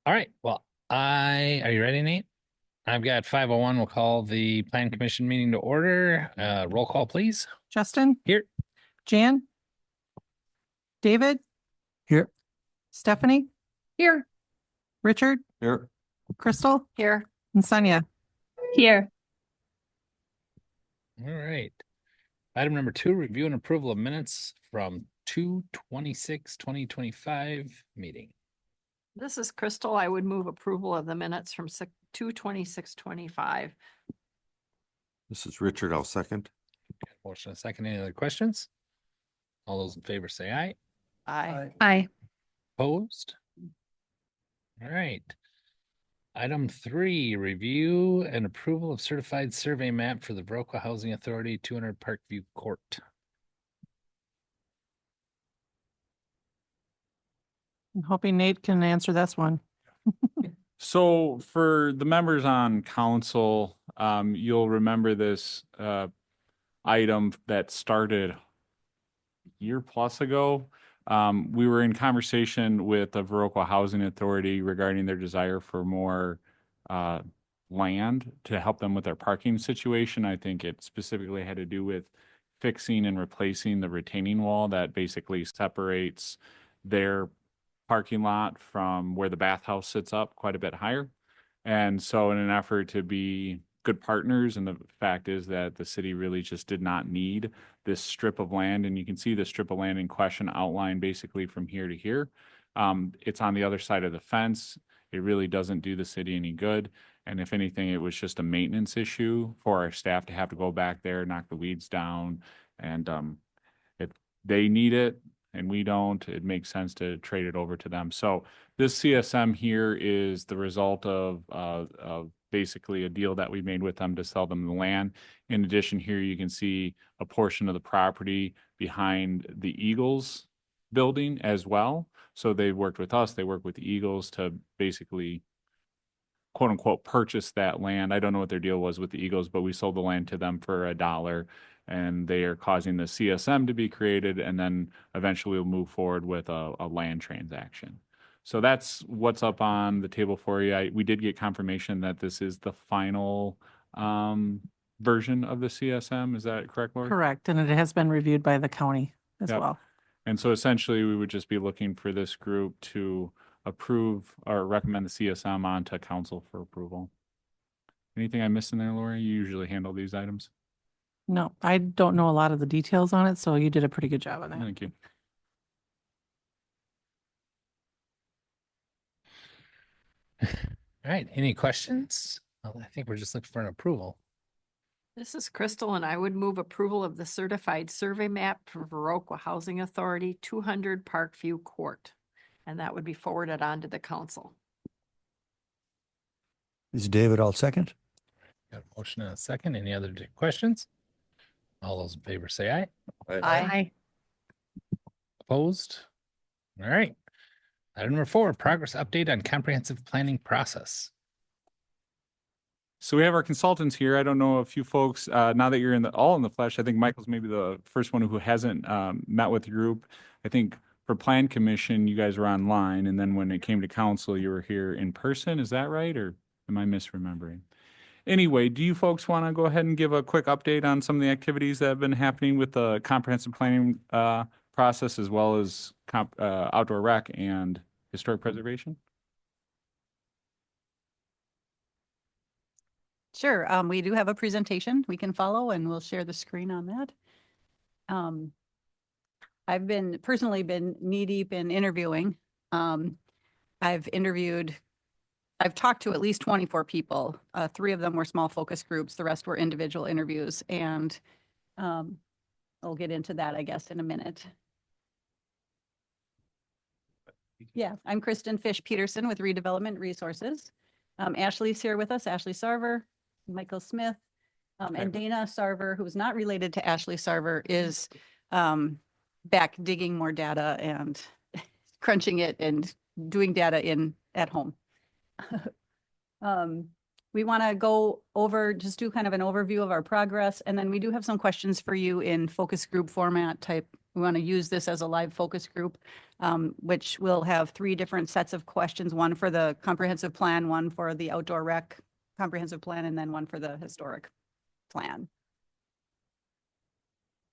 All right. Well, are you ready, Nate? I've got 5:01. We'll call the Plan Commission meeting to order. Roll call, please. Justin, Here. Jan, David, Here. Stephanie, Here. Richard, Here. Crystal, Here. and Sonia. Here. All right. Item number 2, review and approval of minutes from 2/26/2025 meeting. This is Crystal. I would move approval of the minutes from 2/26/25. This is Richard. I'll second. Motion and a second. Any other questions? All those in favor say aye. Aye. Aye. Opposed? All right. Item 3, review and approval of certified survey map for the Viroqua Housing Authority, 200 Parkview Court. I'm hoping Nate can answer this one. So for the members on council, you'll remember this item that started a year plus ago. We were in conversation with the Viroqua Housing Authority regarding their desire for more land to help them with their parking situation. I think it specifically had to do with fixing and replacing the retaining wall that basically separates their parking lot from where the bathhouse sits up quite a bit higher. And so in an effort to be good partners, and the fact is that the city really just did not need this strip of land, and you can see the strip of land in question outlined basically from here to here. It's on the other side of the fence. It really doesn't do the city any good. And if anything, it was just a maintenance issue for our staff to have to go back there, knock the weeds down. And if they need it, and we don't, it makes sense to trade it over to them. So this CSM here is the result of basically a deal that we made with them to sell them the land. In addition, here you can see a portion of the property behind the Eagles building as well. So they worked with us, they worked with the Eagles to basically quote unquote purchase that land. I don't know what their deal was with the Eagles, but we sold the land to them for $1. And they are causing the CSM to be created, and then eventually we'll move forward with a land transaction. So that's what's up on the table for you. We did get confirmation that this is the final version of the CSM. Is that correct, Lori? Correct. And it has been reviewed by the county as Yep. well. And so essentially we would just be looking for this group to approve or recommend the CSM on to council for approval. Anything I missed in there, Lori? You usually handle these items. No, I don't know a lot of the details on it, so you did a pretty good job on that. Thank you. All right. Any questions? Well, I think we're just looking for an approval. This is Crystal, and I would move approval of the certified survey map for Viroqua Housing Authority, 200 Parkview Court. And that would be forwarded on to the council. This is David. I'll second. Got a motion and a second. Any other questions? All those in favor say aye. Aye. Opposed? All right. Item number 4, progress update on comprehensive planning process. So we have our consultants here. I don't know if you folks, now that you're all in the flesh, I think Michael's maybe the first one who hasn't met with the group. I think for Plan Commission, you guys were online, and then when it came to council, you were here in person. Is that right, or am I misremembering? Anyway, do you folks want to go ahead and give a quick update on some of the activities that have been happening with the comprehensive planning process, as well as outdoor rec and historic preservation? Sure. We do have a presentation we can follow, and we'll share the screen on that. I've personally been knee deep in interviewing. I've talked to at least 24 people. 3 of them were small focus groups. The rest were individual interviews. And I'll get into that, I guess, in a minute. Yeah, I'm Kristen Fish Peterson with Redevelopment Resources. Ashley's here with us, Ashley Sarver, Michael Smith, and Dana Sarver, who's not related to Ashley Sarver, is back digging more data and crunching it and doing data at home. We want to go over, just do kind of an overview of our progress, and then we do have some questions for you in focus group format type we want to use this as a live focus group, which will have 3 different sets of questions, one for the comprehensive plan, one for the outdoor rec comprehensive plan, and then one for the historic plan.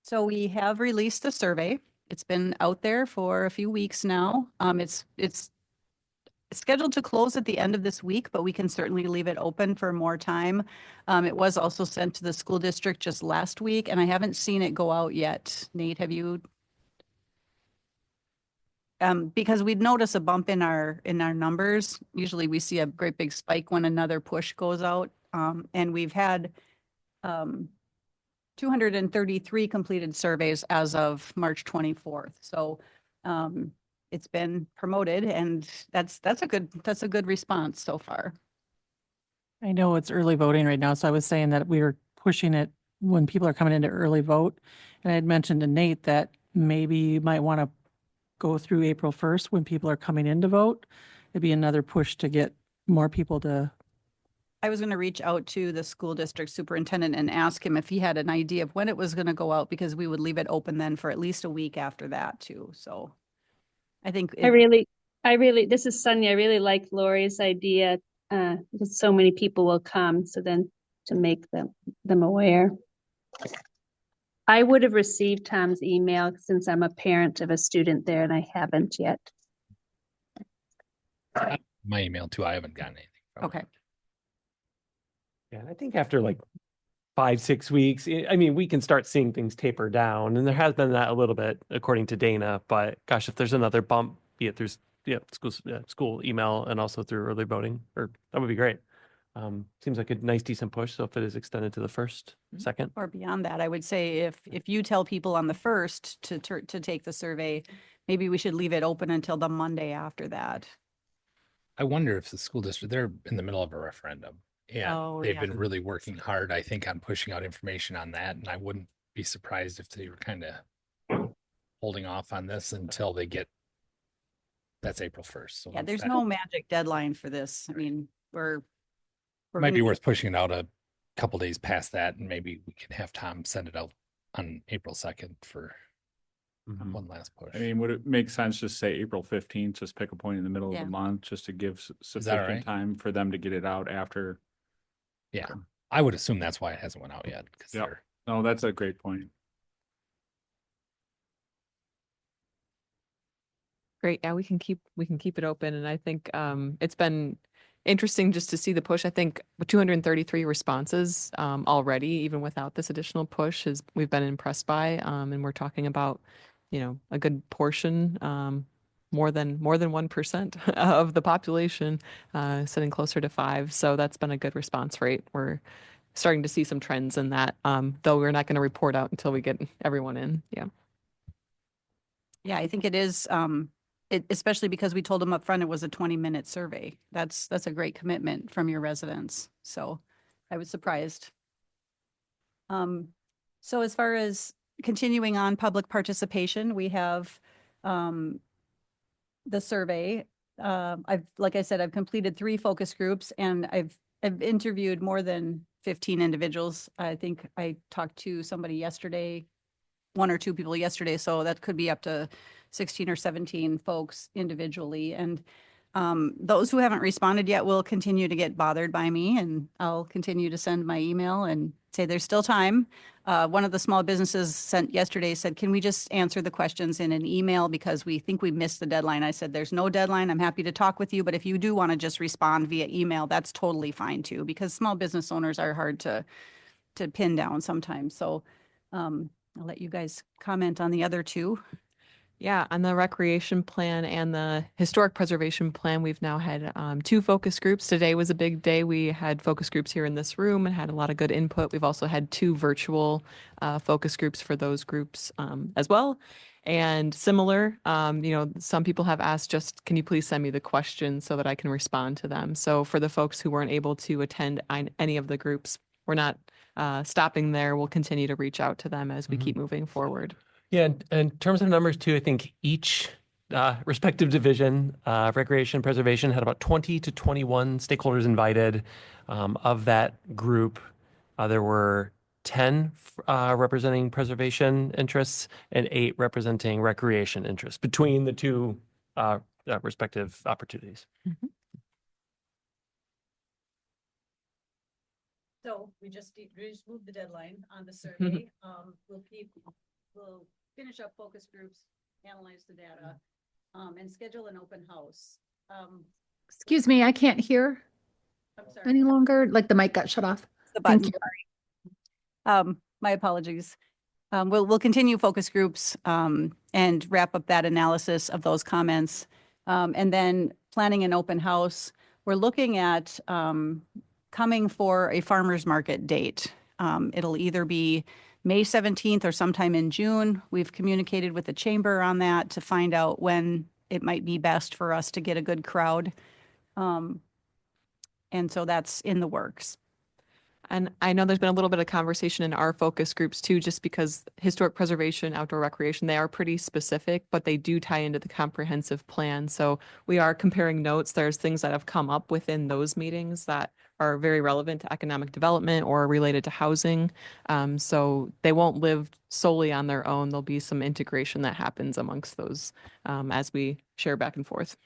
So we have released the survey. It's been out there for a few weeks now. It's scheduled to close at the end of this week, but we can certainly leave it open for more time. It was also sent to the school district just last week, and I haven't seen it go out yet. Nate, have you? Because we'd notice a bump in our numbers. Usually we see a great big spike when another push goes out. And we've had 233 completed surveys as of March 24th. So it's been promoted, and that's a good response so far. I know it's early voting right now, so I was saying that we were pushing it when people are coming into early vote. And I had mentioned to Nate that maybe you might want to go through April 1st when people are coming in to vote. It'd be another push to get more people to. I was going to reach out to the school district superintendent and ask him if he had an idea of when it was going to go out, because we would leave it open then for at least a week after that too. So I think this is Sonia. I really like Lori's idea, because so many people will come. So then to make them aware. I would have received Tom's email since I'm a parent of a student there, and I haven't yet. My email too. I haven't gotten anything from it. okay. Yeah, and I think after like 5-6 weeks, I mean, we can start seeing things taper down, and there has been that a little bit according to Dana. But gosh, if there's another bump, be it through school email and also through early voting, that would be great. Seems like a nice, decent push. So if it is extended to the 1st, 2nd. Or beyond that, I would say if you tell people on the 1st to take the survey, maybe we should leave it open until the Monday after that. I wonder if the school district, they're in the middle of a referendum. And Oh, they've yeah. been really working hard, I think, on pushing out information on that. And I wouldn't be surprised if they were kind of holding off on this until they get, that's April 1st. So Yeah, once there's that- no magic deadline for this. I mean, we're Might be gonna- worth pushing it out a couple days past that, and maybe we can have Tom send it out on April 2nd for one last push. I mean, would it make sense to say April 15th, just pick a point in the middle of Yeah. the month, just to give that all sufficient right? time for them to get it out after? Yeah, I would assume that's why it hasn't went out yet. Because Yep. they're No, that's a great point. Great. Yeah, we can keep it open. And I think it's been interesting just to see the push. I think 233 responses already, even without this additional push, we've been impressed by. And we're talking about, a good portion, more than 1% of the population, sitting closer to 5. So that's been a good response rate. We're starting to see some trends in that, though we're not going to report out until we get everyone in. Yeah. Yeah, I think it is, especially because we told them up front it was a 20-minute survey. That's a great commitment from your residents. So I was surprised. So as far as continuing on public participation, we have the survey. Like I said, I've completed 3 focus groups, and I've interviewed more than 15 individuals. I think I talked to somebody yesterday, 1 or 2 people yesterday, so that could be up to 16 or 17 folks individually. And those who haven't responded yet will continue to get bothered by me, and I'll continue to send my email and say there's still time. One of the small businesses sent yesterday said, can we just answer the questions in an email because we think we missed the deadline? I said, there's no deadline. I'm happy to talk with you, but if you do want to just respond via email, that's totally fine too, because small business owners are hard to pin down sometimes. So I'll let you guys comment on the other 2. Yeah, on the recreation plan and the historic preservation plan, we've now had 2 focus groups. Today was a big day. We had focus groups here in this room and had a lot of good input. We've also had 2 virtual focus groups for those groups as well. And similar, some people have asked, just can you please send me the questions so that I can respond to them? So for the folks who weren't able to attend any of the groups, we're not stopping there. We'll continue to reach out to them as we keep moving forward. Yeah, and in terms of numbers too, I think each respective division, recreation, preservation, had about 20 to 21 stakeholders invited. Of that group, there were 10 representing preservation interests and 8 representing recreation interests between the two respective opportunities. So we just moved the deadline on the survey. We'll finish up focus groups, analyze the data, and schedule an open house. Excuse me, I can't hear I'm sorry. any longer. Like the mic got shut off. The Thank button. you. My apologies. We'll continue focus groups and wrap up that analysis of those comments. And then planning an open house. We're looking at coming for a farmer's market date. It'll either be May 17th or sometime in June. We've communicated with the chamber on that to find out when it might be best for us to get a good crowd. And so that's in the works. And I know there's been a little bit of conversation in our focus groups too, just because historic preservation, outdoor recreation, they are pretty specific, but they do tie into the comprehensive plan. So we are comparing notes. There's things that have come up within those meetings that are very relevant to economic development or related to housing. So they won't live solely on their own. There'll be some integration that happens amongst those as we share back and forth.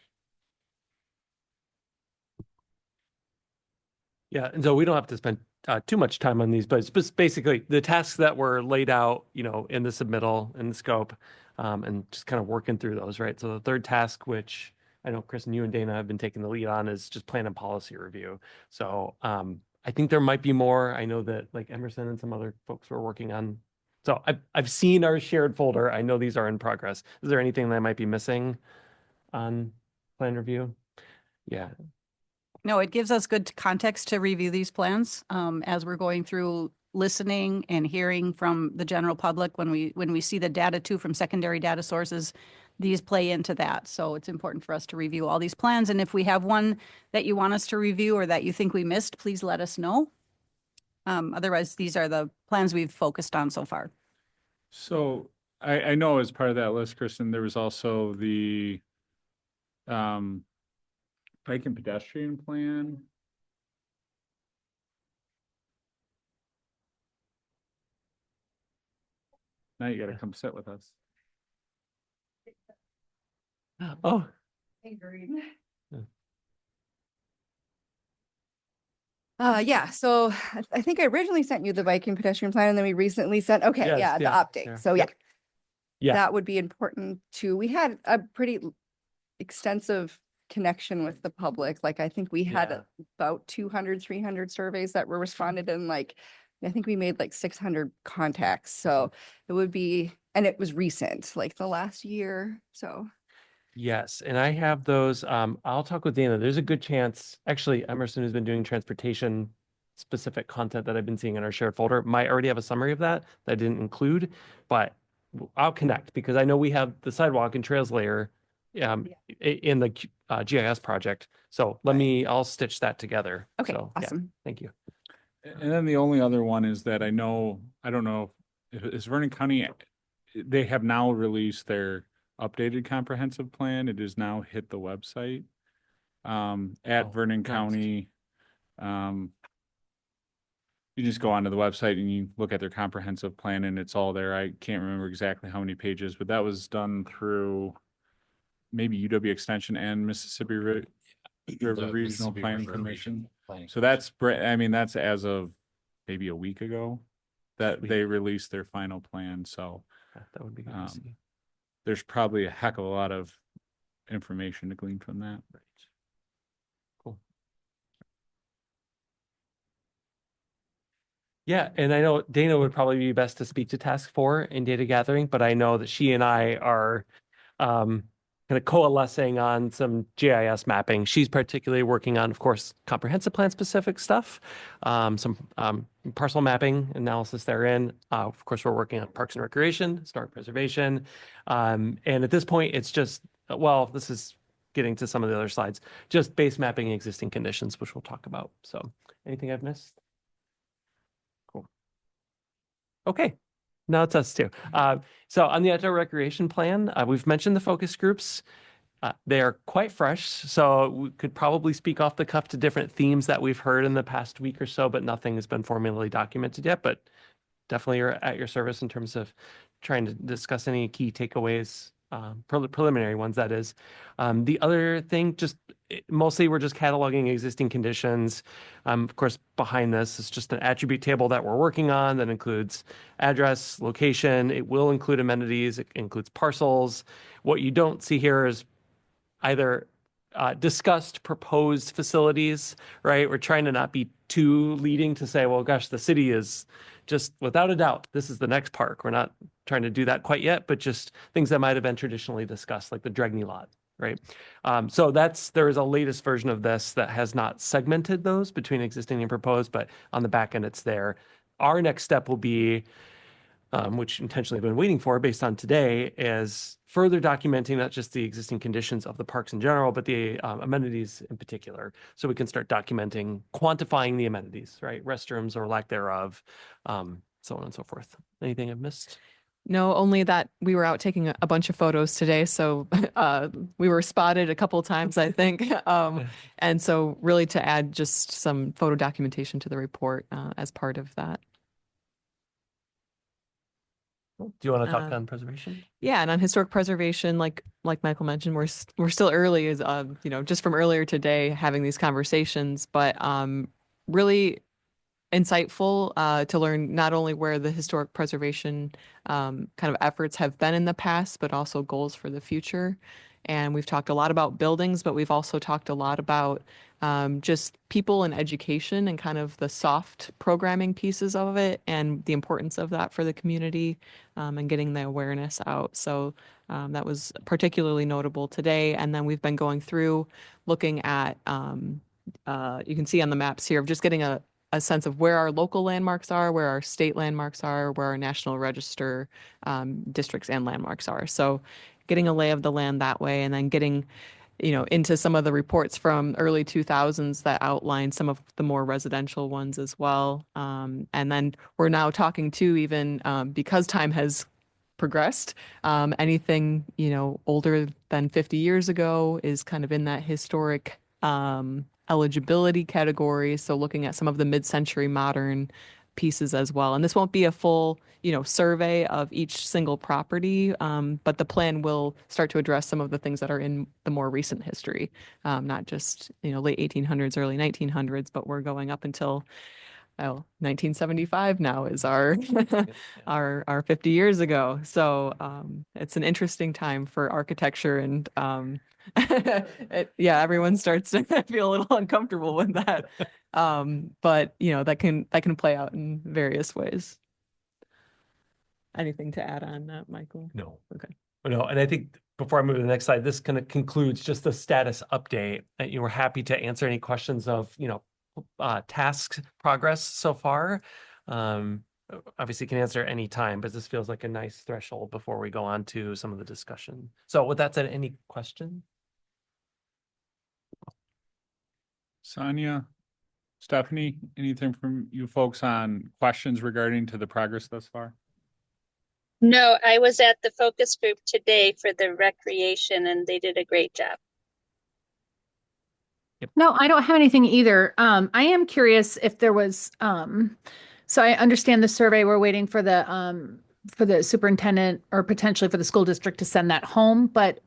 Yeah, and so we don't have to spend too much time on these, but it's just basically the tasks that were laid out, in the submittal and the scope, and just kind of working through those, right? So the third task, which I know Chris and you and Dana have been taking the lead on, is just plan and policy review. So I think there might be more. I know that like Emerson and some other folks were working on. So I've seen our shared folder. I know these are in progress. Is there anything that I might be missing on plan review? Yeah. No, it gives us good context to review these plans as we're going through listening and hearing from the general public. When we see the data too from secondary data sources, these play into that. So it's important for us to review all these plans. And if we have one that you want us to review or that you think we missed, please let us know. Otherwise, these are the plans we've focused on so far. So I know as part of that list, Kristen, there was also the bike and pedestrian plan. Now you gotta come sit with us. Oh, Yeah, so I think I originally sent you the bike and pedestrian plan and then we recently sent, okay, Yes, yeah, the yeah, update. yeah, So yeah, yep. Yeah. that would be important too. We had a pretty extensive connection with the public. Like I think we had Yeah. about 200, 300 surveys that were responded and like, I think we made like 600 contacts. So it would be, and it was recent, like the last year. So Yes, and I have those. I'll talk with Dana. There's a good chance, actually, Emerson has been doing transportation specific content that I've been seeing in our shared folder. Might already have a summary of that I didn't include, but I'll connect because I know we have the sidewalk and trails layer in the GIS project. So I'll stitch that together. okay, So, yeah, awesome. thank you. And then the only other one is that I don't know, if is Vernon County, they have now released their updated comprehensive plan. It has now hit the website at Vernon nice. County. You just go onto the website and you look at their comprehensive plan and it's all there. I can't remember exactly how many pages, but that was done through maybe UW Extension and Mississippi River The Regional Mississippi Planning River Commission. Regional Planning So that's that's as of maybe a week ago that Sweet. they released their final plan. So Yeah, that would be good to see. there's probably a heck of a lot of information to glean from that. Right. Cool. Yeah, and I know Dana would probably be best to speak to task 4 in data gathering, but I know that she and I are kind of coalescing on some GIS mapping. She's particularly working on, of course, comprehensive plan specific stuff, some parcel mapping analysis therein. Of course, we're working on parks and recreation, historic preservation. And at this point, it's just, well, this is getting to some of the other slides, just base mapping existing conditions, which we'll talk about. So anything I've missed? Cool. Okay. Now it's us too. So on the outdoor recreation plan, we've mentioned the focus groups. They are quite fresh, so we could probably speak off the cuff to different themes that we've heard in the past week or so, but nothing has been formally documented yet. But definitely are at your service in terms of trying to discuss any key takeaways, preliminary ones, that is. The other thing, mostly we're just cataloging existing conditions. Of course, behind this is just an attribute table that we're working on that includes address, location. It will include amenities. It includes parcels. What you don't see here is either discussed proposed facilities, right? We're trying to not be too leading to say, well, gosh, the city is just without a doubt, this is the next park. We're not trying to do that quite yet, but just things that might have been traditionally discussed, like the Dregney lot, right? So there is a latest version of this that has not segmented those between existing and proposed, but on the back end, it's there. Our next step will be, which intentionally I've been waiting for based on today, is further documenting not just the existing conditions of the parks in general, but the amenities in particular. So we can start documenting, quantifying the amenities, right? Restrooms or lack thereof, so on and so forth. Anything I've missed? No, only that we were out taking a bunch of photos today, so we were spotted a couple times, I think. And so really to add just some photo documentation to the report as part of that. Do you want to talk on preservation? Yeah, and on historic preservation, like Michael mentioned, we're still early, as just from earlier today having these conversations, but really insightful to learn not only where the historic preservation kind of efforts have been in the past, but also goals for the future. And we've talked a lot about buildings, but we've also talked a lot about just people and education and kind of the soft programming pieces of it and the importance of that for the community and getting the awareness out. So that was particularly notable today. And then we've been going through looking at, you can see on the maps here, of just getting a sense of where our local landmarks are, where our state landmarks are, where our National Register districts and landmarks are. So getting a lay of the land that way, and then getting, into some of the reports from early 2000s that outline some of the more residential ones as well. And then we're now talking to even because time has progressed, anything, older than 50 years ago is kind of in that historic eligibility category. So looking at some of the mid-century modern pieces as well. And this won't be a full, survey of each single property, but the plan will start to address some of the things that are in the more recent history, not just, late 1800s, early 1900s, but we're going up until 1975 now is our our 50 years ago. So it's an interesting time for architecture, and everyone starts to feel a little uncomfortable with that. But that can play out in various ways. Anything to add on that, Michael? No. Okay. No, and I think before I move to the next slide, this kind of concludes just the status update. You were happy to answer any questions of, task progress so far. Obviously can answer any time, but this feels like a nice threshold before we go on to some of the discussion. So with that said, any questions? Sonia, Stephanie, anything from you folks on questions regarding to the progress thus far? No, I was at the focus group today for the recreation and they did a great job. No, I don't have anything either. I am curious if there was, so I understand the survey, we're waiting for the superintendent or potentially for the school district to send that home, but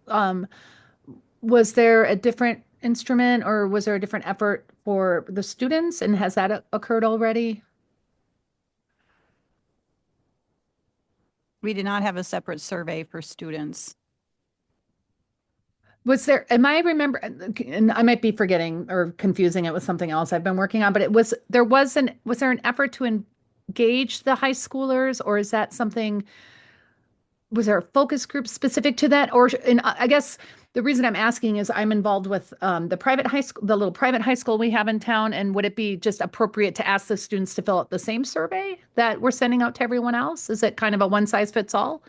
was there a different instrument or was there a different effort for the students, and has that occurred already? We did not have a separate survey for students. Was there, am I remember, and I might be forgetting or confusing it with something else I've been working on, but was there an effort to engage the high schoolers, or is that something, was there a focus group specific to that? Or, and I guess the reason I'm asking is I'm involved with the private high school, the little private high school we have in town. And would it be just appropriate to ask the students to fill out the same survey that we're sending out to everyone else? Is it kind of a one size fits all?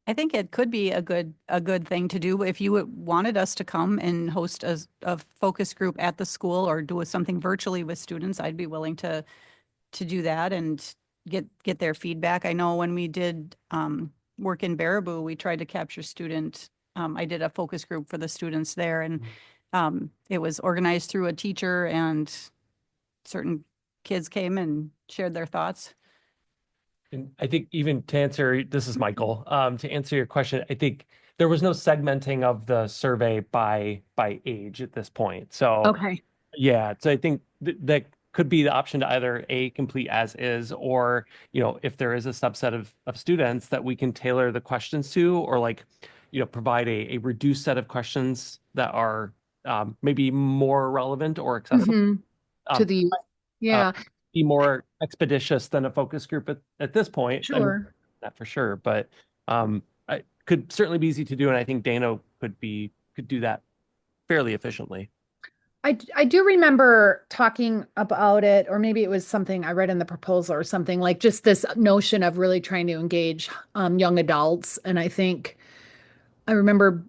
I think it could be a good thing to do. If you wanted us to come and host a focus group at the school or do something virtually with students, I'd be willing to do that and get their feedback. I know when we did work in Baraboo, we tried to capture student. I did a focus group for the students there, and it was organized through a teacher and certain kids came and shared their thoughts. And I think even to answer, this is Michael, to answer your question, I think there was no segmenting of the survey by age at this point. So Okay. yeah, so I think that could be the option to either A, complete as is, or, if there is a subset of students that we can tailor the questions to, or like, provide a reduced set of questions that are maybe more relevant or accessible. Mhm. To Um, the youth. Yeah, be more expeditious than a focus group at this point. I mean, sure. that for sure, but it could certainly be easy to do, and I think Dana could do that fairly efficiently. I do remember talking about it, or maybe it was something I read in the proposal or something, like just this notion of really trying to engage young adults. And I think I remember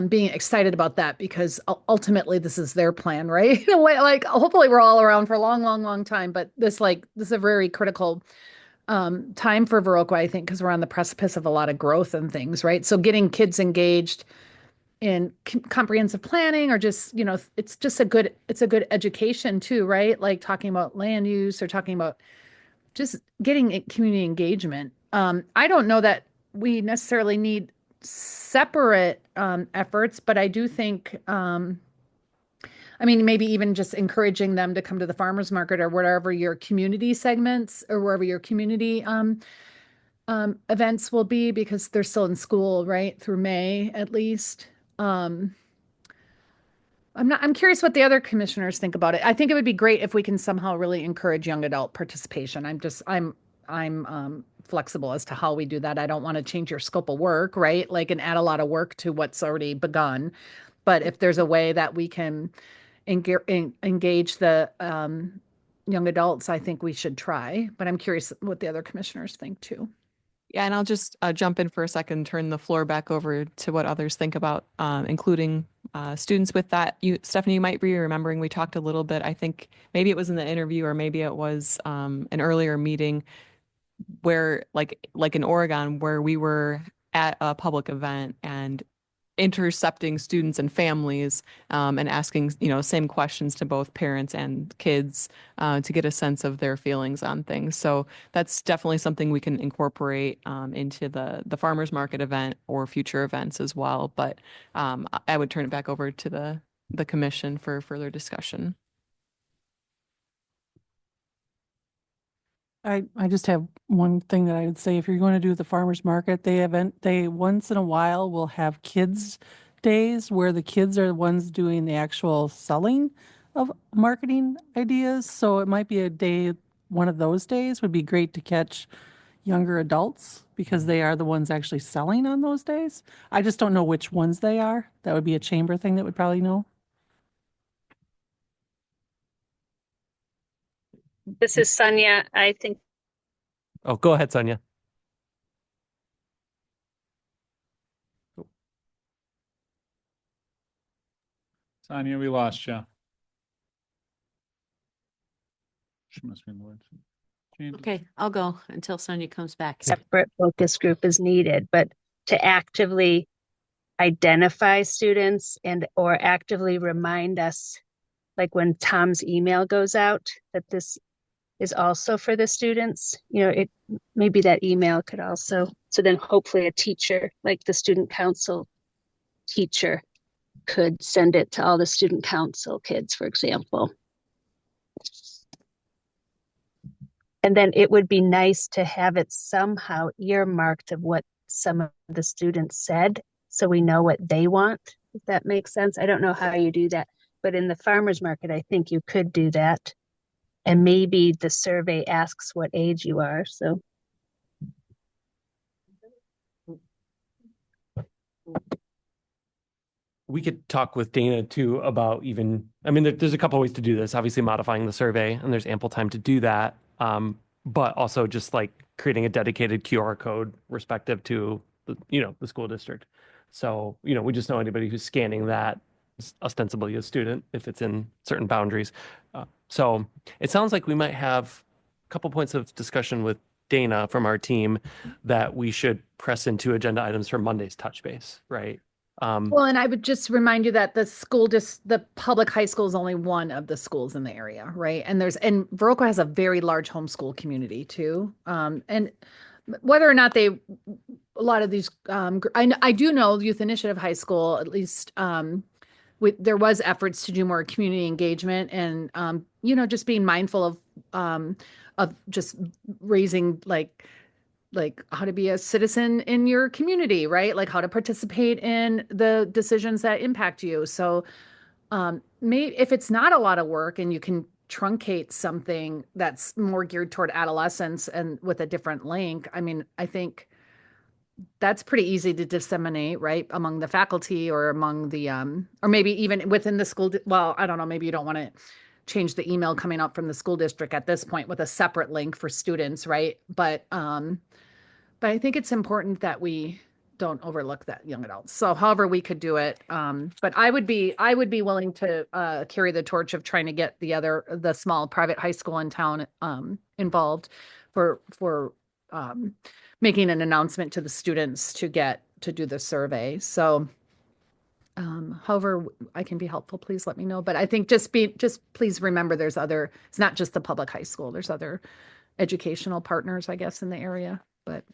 being excited about that because ultimately this is their plan, right? In a way, like hopefully we're all around for a long, long, long time, but this is a very critical time for Viroqua, I think, because we're on the precipice of a lot of growth and things, right? So getting kids engaged in comprehensive planning, or just, it's just it's a good education too, right? Like talking about land use or talking about just getting community engagement. I don't know that we necessarily need separate efforts, but I do think, maybe even just encouraging them to come to the farmers market or whatever your community segments or wherever your community events will be, because they're still in school, right? Through May, at least. I'm curious what the other commissioners think about it. I think it would be great if we can somehow really encourage young adult participation. I'm flexible as to how we do that. I don't want to change your scope of work, right? Like, and add a lot of work to what's already begun. But if there's a way that we can engage the young adults, I think we should try. But I'm curious what the other commissioners think too. Yeah, and I'll just jump in for a second, turn the floor back over to what others think about including students with that. Stephanie, you might be remembering we talked a little bit, I think maybe it was in the interview or maybe it was an earlier meeting where like in Oregon, where we were at a public event and intercepting students and families and asking, same questions to both parents and kids to get a sense of their feelings on things. So that's definitely something we can incorporate into the farmers market event or future events as well. But I would turn it back over to the commission for further discussion. I just have one thing that I would say. If you're going to do the farmers market, they once in a while will have kids days where the kids are the ones doing the actual selling of marketing ideas. So it might be a day, one of those days would be great to catch younger adults because they are the ones actually selling on those days. I just don't know which ones they are. That would be a chamber thing that would probably know. This is Sonia. I think Oh, go ahead, Sonia. Sonia, we lost you. She must be in the woods. Okay, I'll go until Sonia comes back. separate focus group is needed, but to actively identify students and or actively remind us, like when Tom's email goes out, that this is also for the students, it maybe that email could also, so then hopefully a teacher, like the student council teacher, could send it to all the student council kids, for example. And then it would be nice to have it somehow earmarked of what some of the students said, so we know what they want, if that makes sense. I don't know how you do that, but in the farmers market, I think you could do that. And maybe the survey asks what age you are, so. We could talk with Dana too about there's a couple ways to do this, obviously modifying the survey, and there's ample time to do that. But also just like creating a dedicated QR code respective to the school district. So, we just know anybody who's scanning that is ostensibly a student if it's in certain boundaries. So it sounds like we might have a couple points of discussion with Dana from our team that we should press into agenda items for Monday's touch base, right? Well, and I would just remind you that the public high school is only one of the schools in the area, right? And Viroqua has a very large homeschool community too. And whether or not a lot of these, I do know Youth Initiative High School, at least, there was efforts to do more community engagement and, just being mindful of just raising like how to be a citizen in your community, right? Like how to participate in the decisions that impact you. So if it's not a lot of work and you can truncate something that's more geared toward adolescence and with a different link, I mean, I think that's pretty easy to disseminate, right? Among the faculty or among the, or maybe even within the school. Well, I don't know, maybe you don't want to change the email coming up from the school district at this point with a separate link for students, right? But I think it's important that we don't overlook that young adults. So however we could do it. But I would be willing to carry the torch of trying to get the small private high school in town involved for making an announcement to the students to do the survey. So however I can be helpful, please let me know. But I think just please remember it's not just the public high school. There's other educational partners, I guess, in the area, but.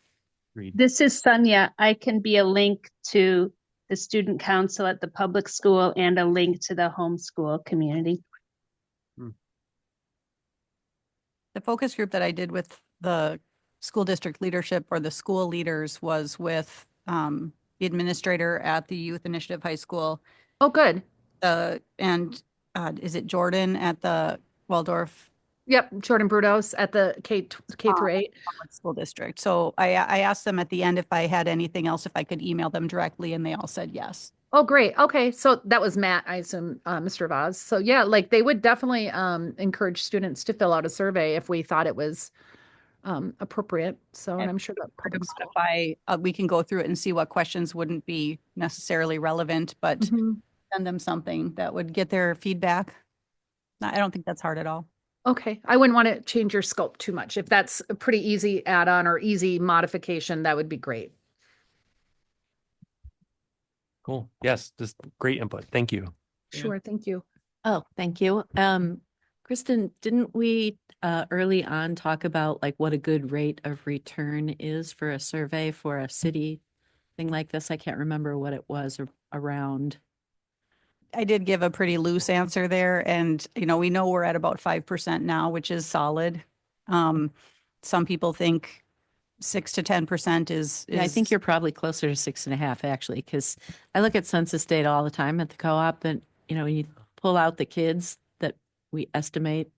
This is Sonia. I can be a link to the student council at the public school and a link to the homeschool community. The focus group that I did with the school district leadership or the school leaders was with the administrator at the Youth Initiative High School. Oh, good. And is it Jordan at the Waldorf? Yep, Jordan Brudos at the K through 8 school district. So I asked them at the end if I had anything else, if I could email them directly, and they all said yes. Oh, great. Okay, so that was Matt, I assume, Mr. Vaz. So yeah, like they would definitely encourage students to fill out a survey if we thought it was appropriate. So, and I'm sure that public school. We can go through it and see what questions wouldn't be necessarily relevant, but send them something that would get their feedback. I don't think that's hard at all. Okay, I wouldn't want to change your scope too much. If that's a pretty easy add-on or easy modification, that would be great. Cool. Yes, just great input. Thank you. Sure, thank you. Oh, thank you. Kristen, didn't we early on talk about like what a good rate of return is for a survey for a city thing like this? I can't remember what it was around. I did give a pretty loose answer there. And, we know we're at about 5% now, which is solid. Some people think 6 to 10% is. I think you're probably closer to 6.5 actually, because I look at census data all the time at the co-op and, when you pull out the kids that we estimate,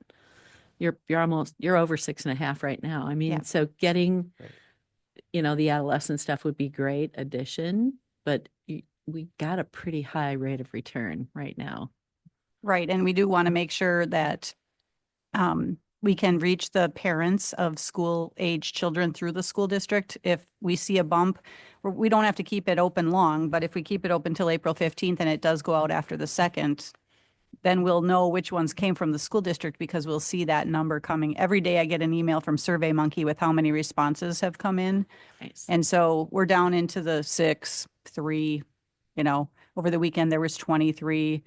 you're over 6.5 right now. I mean, so getting, the adolescent stuff would be great addition, but we got a pretty high rate of return right now. Right. And we do want to make sure that we can reach the parents of school age children through the school district. If we see a bump, we don't have to keep it open long, but if we keep it open till April 15th and it does go out after the 2nd, then we'll know which ones came from the school district because we'll see that number coming. Every day I get an email from SurveyMonkey with how many responses have come in. Nice. And so we're down into the 6, 3, over the weekend there was 23.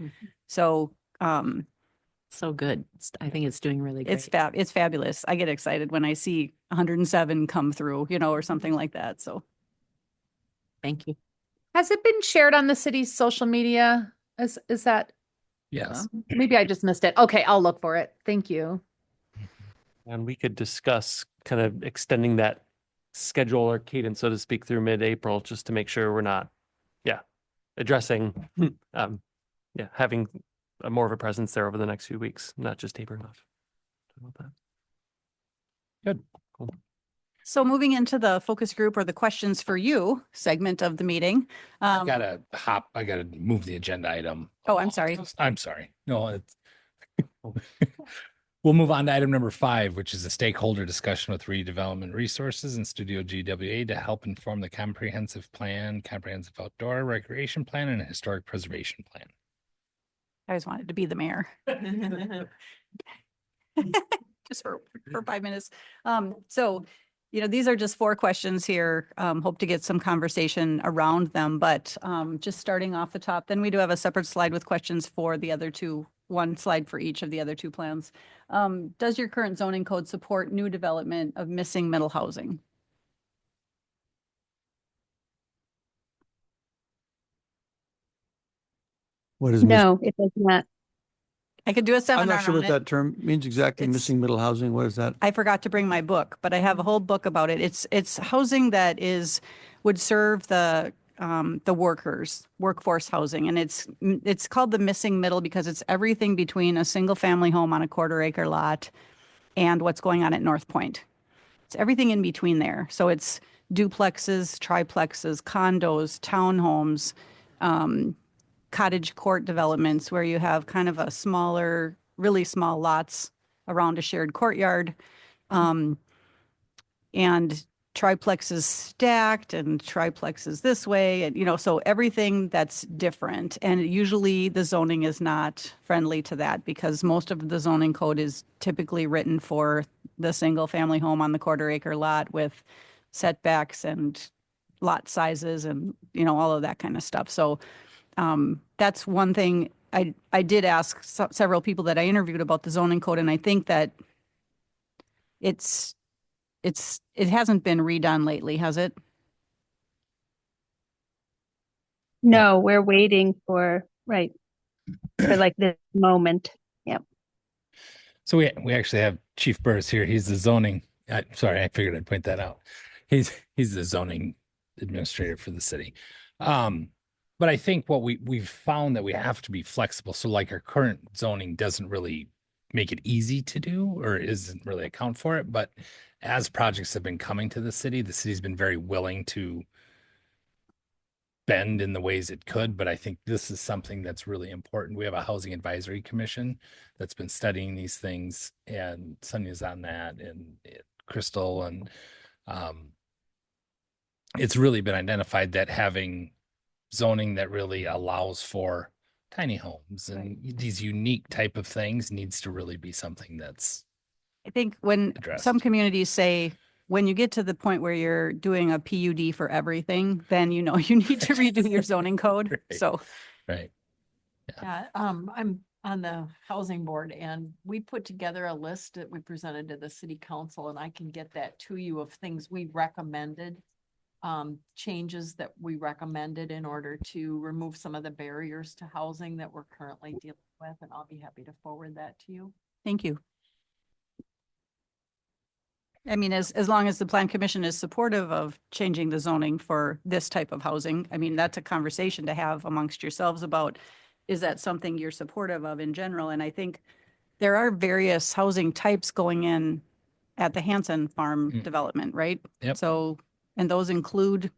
So, so good. I think it's doing really great. It's fabulous. I get excited when I see 107 come through, or something like that. So. Thank you. Has it been shared on the city's social media? Is that? Yes. Maybe I just missed it. Okay, I'll look for it. Thank you. And we could discuss kind of extending that schedule or cadence, so to speak, through mid-April, just to make sure we're not, addressing, having more of a presence there over the next few weeks, not just tapering off. Good. Cool. So moving into the focus group or the questions for you segment of the meeting. I gotta move the agenda item. Oh, I'm sorry. I'm sorry. No, it's we'll move on to item number 5, which is a stakeholder discussion with Redevelopment Resources and Studio GWA to help inform the comprehensive plan, comprehensive outdoor recreation plan, and historic preservation plan. I always wanted to be the mayor. Just for 5 minutes. So these are just 4 questions here. Hope to get some conversation around them, but just starting off the top, then we do have a separate slide with questions for the other 2, 1 slide for each of the other 2 plans. Does your current zoning code support new development of missing middle housing? What is No, it does not. I could do a I'm seminar not sure on what it. that term means exactly, It's- missing middle housing. What is that? I forgot to bring my book, but I have a whole book about it. It's housing that would serve the workforce housing, and it's called the missing middle because it's everything between a single family home on a 1/4 acre lot and what's going on at North Point. It's everything in between there. So it's duplexes, triplexes, condos, townhomes, cottage court developments where you have kind of a smaller, really small lots around a shared courtyard. And triplexes stacked and triplexes this way. And, so everything that's different. And usually the zoning is not friendly to that because most of the zoning code is typically written for the single family home on the 1/4 acre lot with setbacks and lot sizes and, all of that kind of stuff. So that's one thing. I did ask several people that I interviewed about the zoning code, and I think that it hasn't been redone lately, has it? No, we're waiting for like this moment. Yep. So we actually have Chief Burris here. He's the zoning. Sorry, I figured I'd point that out. He's the zoning administrator for the city. But I think what we've found that we have to be flexible. So like our current zoning doesn't really make it easy to do or isn't really account for it. But as projects have been coming to the city's been very willing to bend in the ways it could. But I think this is something that's really important. We have a housing advisory commission that's been studying these things, and Sonia's on that, and Crystal, and it's really been identified that having zoning that really allows for tiny homes and these unique type of things needs to really be something that's I think when addressed. some communities say, when you get to the point where you're doing a PUD for everything, then you need to redo your zoning code. Right. So, Right. Yeah, I'm on the housing board and we put together a list that we presented to the city council, and I can get that to you of things we recommended. Changes that we recommended in order to remove some of the barriers to housing that we're currently dealing with, and I'll be happy to forward that to you. thank you. I mean, as long as the plan commission is supportive of changing the zoning for this type of housing, I mean, that's a conversation to have amongst yourselves about, is that something you're supportive of in general? And I think there are various housing types going in at the Hanson Farm development, right? Yep. So, and those include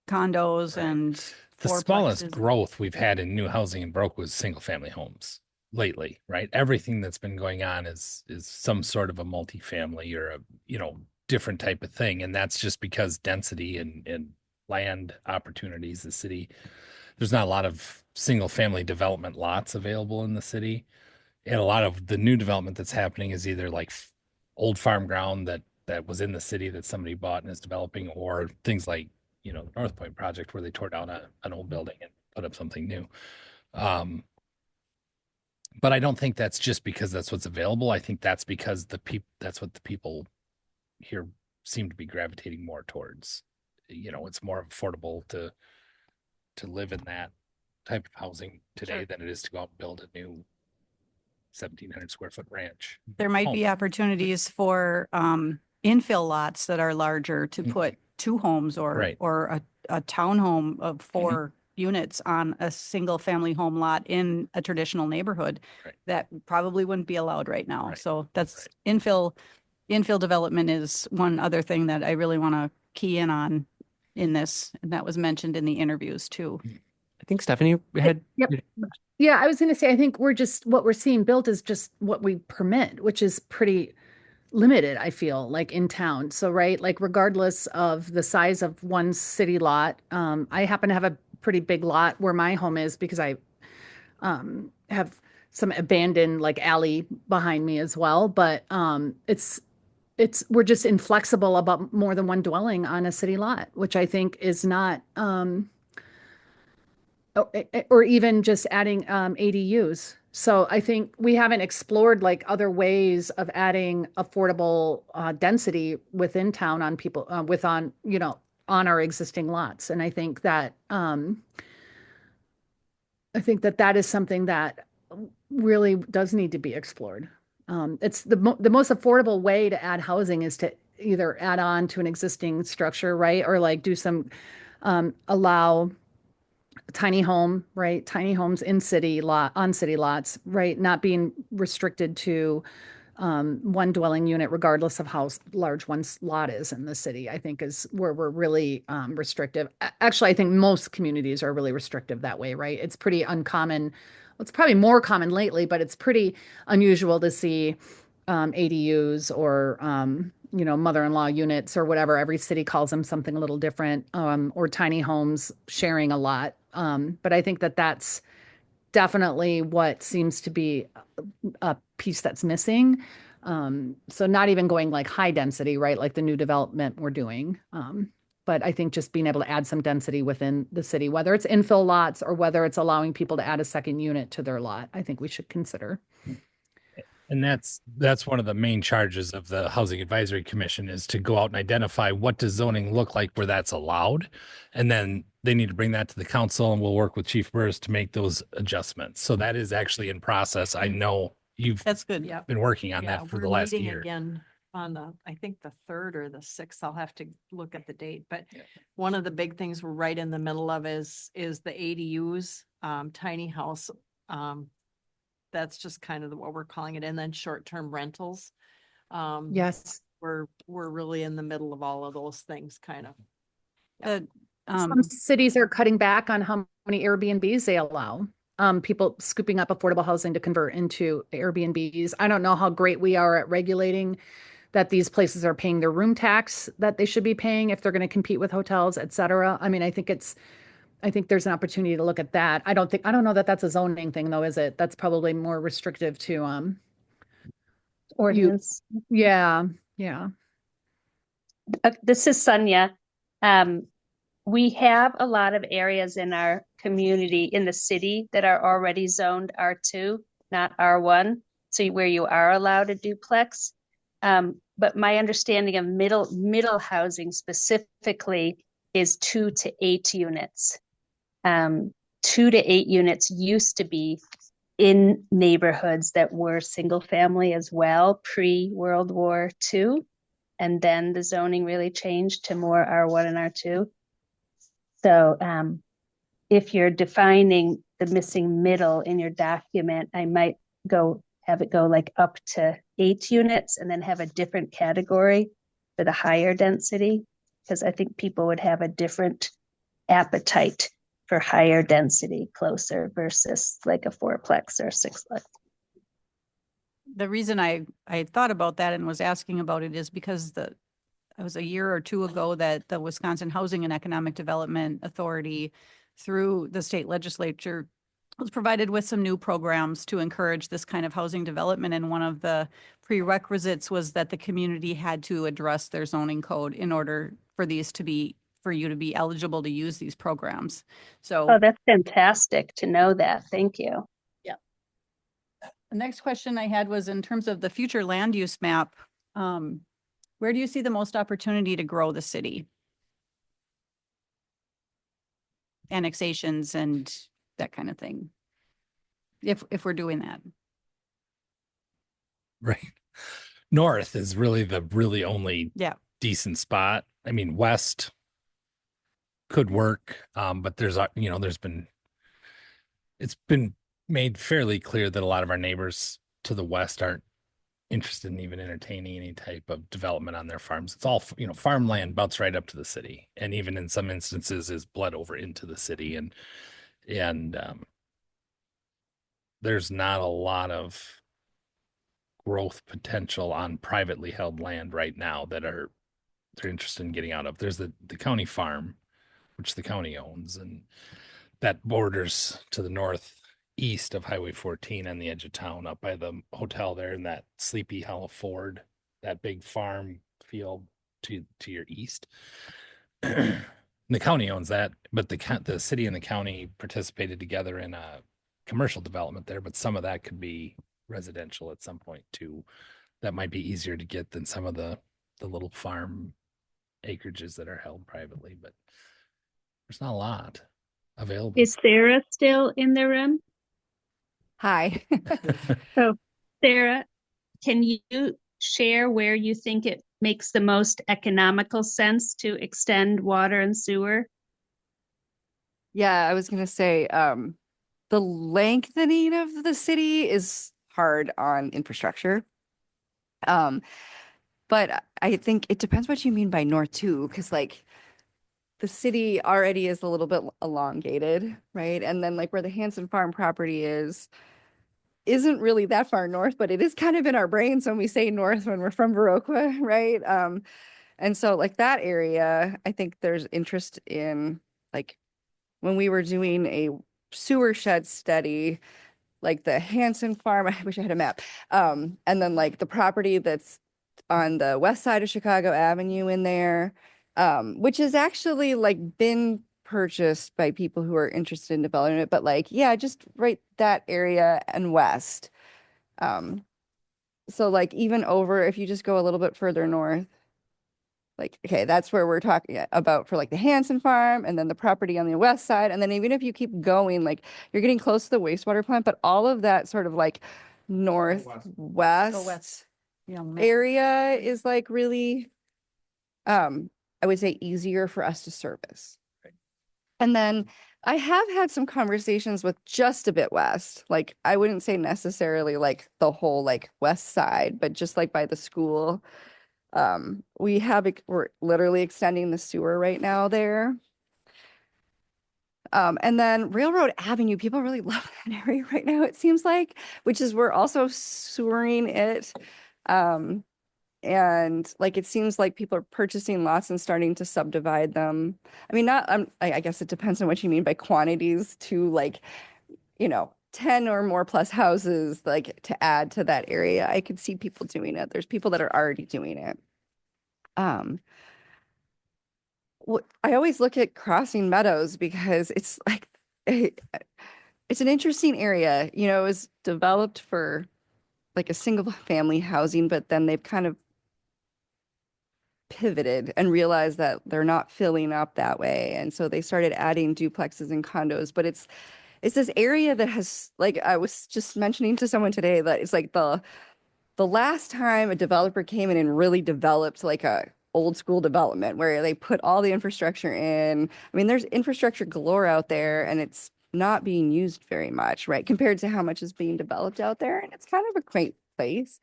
condos Right. and The smallest fourplexes. growth we've had in new housing in Broke was single family homes lately, right? Everything that's been going on is some sort of a multifamily or a, different type of thing. And that's just because density and land opportunities, the city, there's not a lot of single family development lots available in the city. And a lot of the new development that's happening is either like old farm ground that was in the city that somebody bought and is developing, or things like, the North Point project where they tore down an old building and put up something new. But I don't think that's just because that's what's available. I think that's because that's what the people here seem to be gravitating more towards. It's more affordable to live in that type of housing today than it is to go out and build a new 1,700 square foot ranch. There might be home. opportunities for infill lots that are larger to Mhm. put 2 homes Right. or a townhome of 4 units on a single family home lot in a traditional neighborhood. Right. That probably wouldn't be allowed right now. Right. So that's infill development is one other thing that I really want to key in on in this. And that was mentioned in the interviews too. I think Stephanie had. Yep. Yeah, I was going to say, I think what we're seeing built is just what we permit, which is pretty limited, I feel like in town. So, right, like regardless of the size of one city lot, I happen to have a pretty big lot where my home is because I have some abandoned like alley behind me as well. But it's we're just inflexible about more than one dwelling on a city lot, which I think is not, or even just adding ADUs. So I think we haven't explored like other ways of adding affordable density within town on people on our existing lots. And I think that that is something that really does need to be explored. It's the most affordable way to add housing is to either add on to an existing structure, right? Or like do some allow tiny home, right? Tiny homes on city lots, right? Not being restricted to one dwelling unit, regardless of how large one's lot is in the city, I think is where we're really restrictive. Actually, I think most communities are really restrictive that way, right? It's pretty uncommon. Well, it's probably more common lately, but it's pretty unusual to see ADUs or mother-in-law units or whatever. Every city calls them something a little different, or tiny homes sharing a lot. But I think that that's definitely what seems to be a piece that's missing. So not even going like high density, right? Like the new development we're doing. But I think just being able to add some density within the city, whether it's infill lots or whether it's allowing people to add a second unit to their lot, I think we should consider. And that's one of the main charges of the Housing Advisory Commission is to go out and identify what does zoning look like where that's allowed. And then they need to bring that to the council, and we'll work with Chief Burris to make those adjustments. So that is actually in process. I know you've That's good. Yep. been working on Yeah, that for we're the last meeting year. again on I think the 3rd or the 6th. I'll have to look at the date, but one of the big things we're right in the middle of is the ADUs, tiny house. That's just kind of what we're calling it. And then short-term rentals. Yes. We're really in the middle of all of those things kind of. Some cities are cutting back on how many Airbnbs they allow. People scooping up affordable housing to convert into Airbnbs. I don't know how great we are at regulating that these places are paying their room tax that they should be paying if they're going to compete with hotels, et cetera. I mean, I think there's an opportunity to look at that. I don't know that that's a zoning thing though, is it? That's probably more restrictive to, Ordinance. yeah. This is Sonia. We have a lot of areas in our community, in the city, that are already zoned R2, not R1, so where you are allowed a duplex. But my understanding of middle housing specifically is 2 to 8 units. 2 to 8 units used to be in neighborhoods that were single family as well, pre-World War II. And then the zoning really changed to more R1 and R2. So if you're defining the missing middle in your document, I might have it go like up to 8 units and then have a different category for the higher density, because I think people would have a different appetite for higher density closer versus like a 4-plex or a 6-plex. The reason I thought about that and was asking about it is because it was a year or two ago that the Wisconsin Housing and Economic Development Authority, through the state legislature, was provided with some new programs to encourage this kind of housing development. And one of the prerequisites was that the community had to address their zoning code in order for you to be eligible to use these programs. So Oh, that's fantastic to know that. Thank you. the next question I had was in terms of the future land use map, where do you see the most opportunity to grow the city? Annexations and that kind of thing. If we're doing that. Right. North is really the only decent spot. I mean, west could work, but it's been made fairly clear that a lot of our neighbors to the west aren't interested in even entertaining any type of development on their farms. It's all, farmland butts right up to the city, and even in some instances is bled over into the city, and there's not a lot of growth potential on privately held land right now that they're interested in getting out of. There's the county farm, which the county owns, and that borders to the northeast of Highway 14 on the edge of town, up by the hotel there in that Sleepy Hollow Ford that big farm field to your east. The county owns that, but the city and the county participated together in a commercial development there, but some of that could be residential at some point too. That might be easier to get than some of the little farm acreages that are held privately, but there's not a lot available. Is Sarah still in the room? Hi. So Sarah, can you share where you think it makes the most economical sense to extend water and sewer? Yeah, I was gonna say, the lengthening of the city is hard on infrastructure. But I think it depends what you mean by north too, because like the city already is a little bit elongated, right? And then like where the Hanson Farm property isn't really that far north, but it is kind of in our brains when we say north when we're from Viroqua, right? And so like that area, I think there's interest in like when we were doing a sewer shed study, like the Hanson Farm, I wish I had a map. And then like the property that's on the west side of Chicago Avenue in there, which has actually like been purchased by people who are interested in developing it, but like, yeah, just right that area and west. So like even over, if you just go a little bit further north, like, okay, that's where we're talking about for like the Hanson Farm and then the property on the west side. And then even if you keep going, like you're getting close to the wastewater plant, but all of that sort of like northwest area is like really, I would say easier for us to service. And then I have had some conversations with just a bit west. Like I wouldn't say necessarily like the whole like west side, but just like by the school. We're literally extending the sewer right now there. And then Railroad Avenue, people really love that area right now, it seems like, which is we're also sewering it. And like it seems like people are purchasing lots and starting to subdivide them. I mean, I guess it depends on what you mean by quantities to like, 10 or more plus houses, like to add to that area. I could see people doing it. There's people that are already doing it. I always look at Crossing Meadows because it's like, it's an interesting area. It was developed for like a single family housing, but then they've kind of pivoted and realized that they're not filling up that way. And so they started adding duplexes and condos, but it's this area that has, like, I was just mentioning to someone today that it's like the last time a developer came in and really developed like a old school development where they put all the infrastructure in. I mean, there's infrastructure galore out there and it's not being used very much, right? Compared to how much is being developed out there. And it's kind of a quaint place.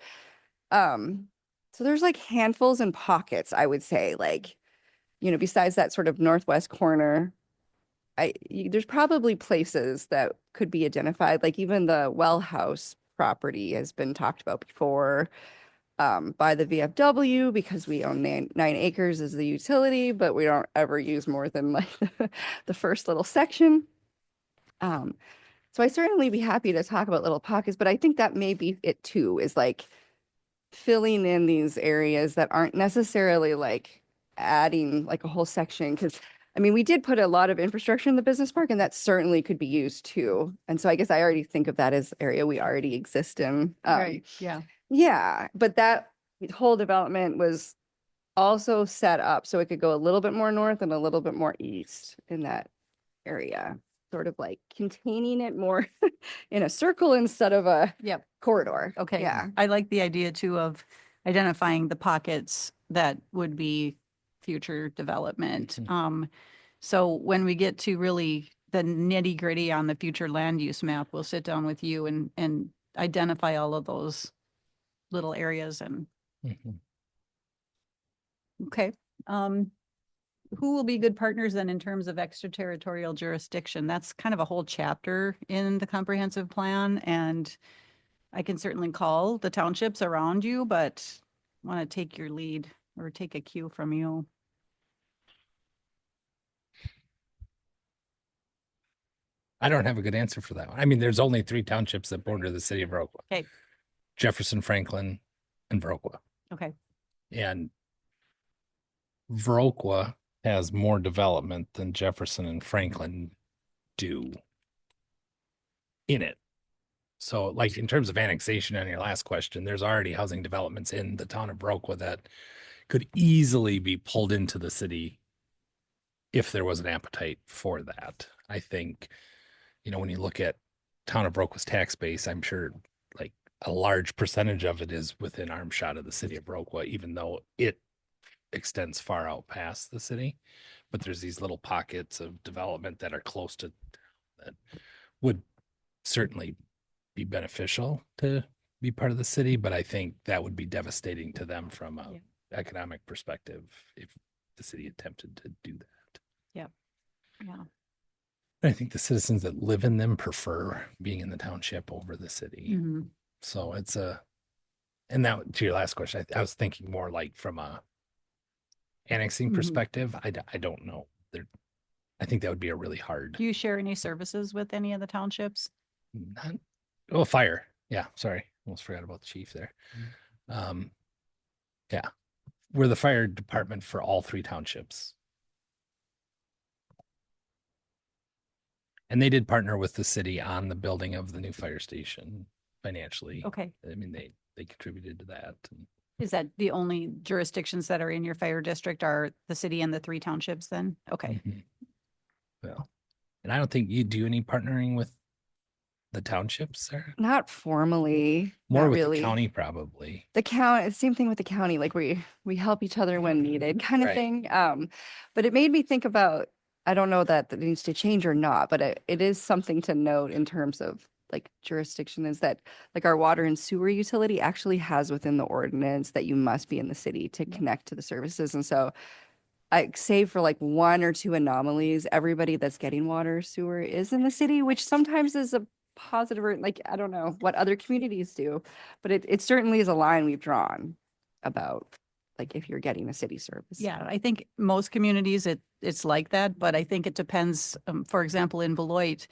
So there's like handfuls and pockets, I would say, like, besides that sort of northwest corner, there's probably places that could be identified, like even the Well House property has been talked about before by the VFW because we own 9 acres as the utility, but we don't ever use more than like the first little section. So I certainly be happy to talk about little pockets, but I think that may be it too, is like filling in these areas that aren't necessarily like adding like a whole section. Because I mean, we did put a lot of infrastructure in the business park and that certainly could be used too. And so I guess I already think of that as area we already exist in. Right, yeah. Yeah, but that whole development was also set up so it could go a little bit more north and a little bit more east in that area, sort of like containing it more in a circle instead of a corridor. Okay. Yeah. I like the idea too of identifying the pockets that would be future development. So when we get to really the nitty gritty on the future land use map, we'll sit down with you and identify all of those little areas and okay. Who will be good partners then in terms of extraterritorial jurisdiction? That's kind of a whole chapter in the comprehensive plan, and I can certainly call the townships around you, but want to take your lead or take a cue from you. I don't have a good answer for that one. I mean, there's only 3 townships that border the city of Viroqua. Okay. Jefferson, Franklin, and Viroqua. Okay. And Viroqua has more development than Jefferson and Franklin do in it. So like in terms of annexation on your last question, there's already housing developments in the town of Viroqua that could easily be pulled into the city if there was an appetite for that. I think, when you look at town of Viroqua's tax base, I'm sure like a large percentage of it is within arm shot of the city of Viroqua, even though it extends far out past the city. But there's these little pockets of development that are close to that would certainly be beneficial to be part of the city, but I think that would be devastating to them from a economic perspective if the city attempted to do that. Yeah. I think the citizens that live in them prefer being in the township over the city. Mhm. So it's and that to your last question, I was thinking more like from a annexing Mhm. perspective. I don't know. I think that would be a really hard. Do you share any services with any of the townships? Fire. Yeah, sorry. Almost forgot about the chief there. Yeah. We're the fire department for all 3 townships. And they did partner with the city on the building of the new fire station financially. Okay. I mean, they contributed to that. Is that the only jurisdictions that are in your fire district are the city and the 3 townships then? Okay. Mhm. Well, and I don't think you do any partnering with the townships, Sarah? Not formally, More not with really. the county, probably. The county, same thing with the county, like we help each other when needed kind of Right. thing. But it made me think about, I don't know that needs to change or not, but it is something to note in terms of like jurisdiction is that like our water and sewer utility actually has within the ordinance that you must be in the city to connect to the services. And so I save for like 1 or 2 anomalies, everybody that's getting water sewer is in the city, which sometimes is a positive or like, I don't know what other communities do, but it certainly is a line we've drawn about like if you're getting a city service. Yeah, I think most communities it's like that, but I think it depends. For example, in Beloit,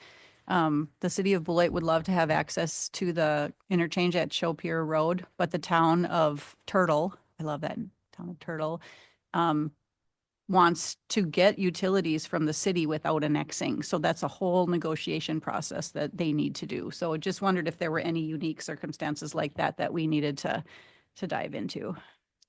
the city of Beloit would love to have access to the interchange at Shopier Road, but the town of Turtle, I love that town of Turtle, wants to get utilities from the city without annexing. So that's a whole negotiation process that they need to do. So I just wondered if there were any unique circumstances like that that we needed to dive into.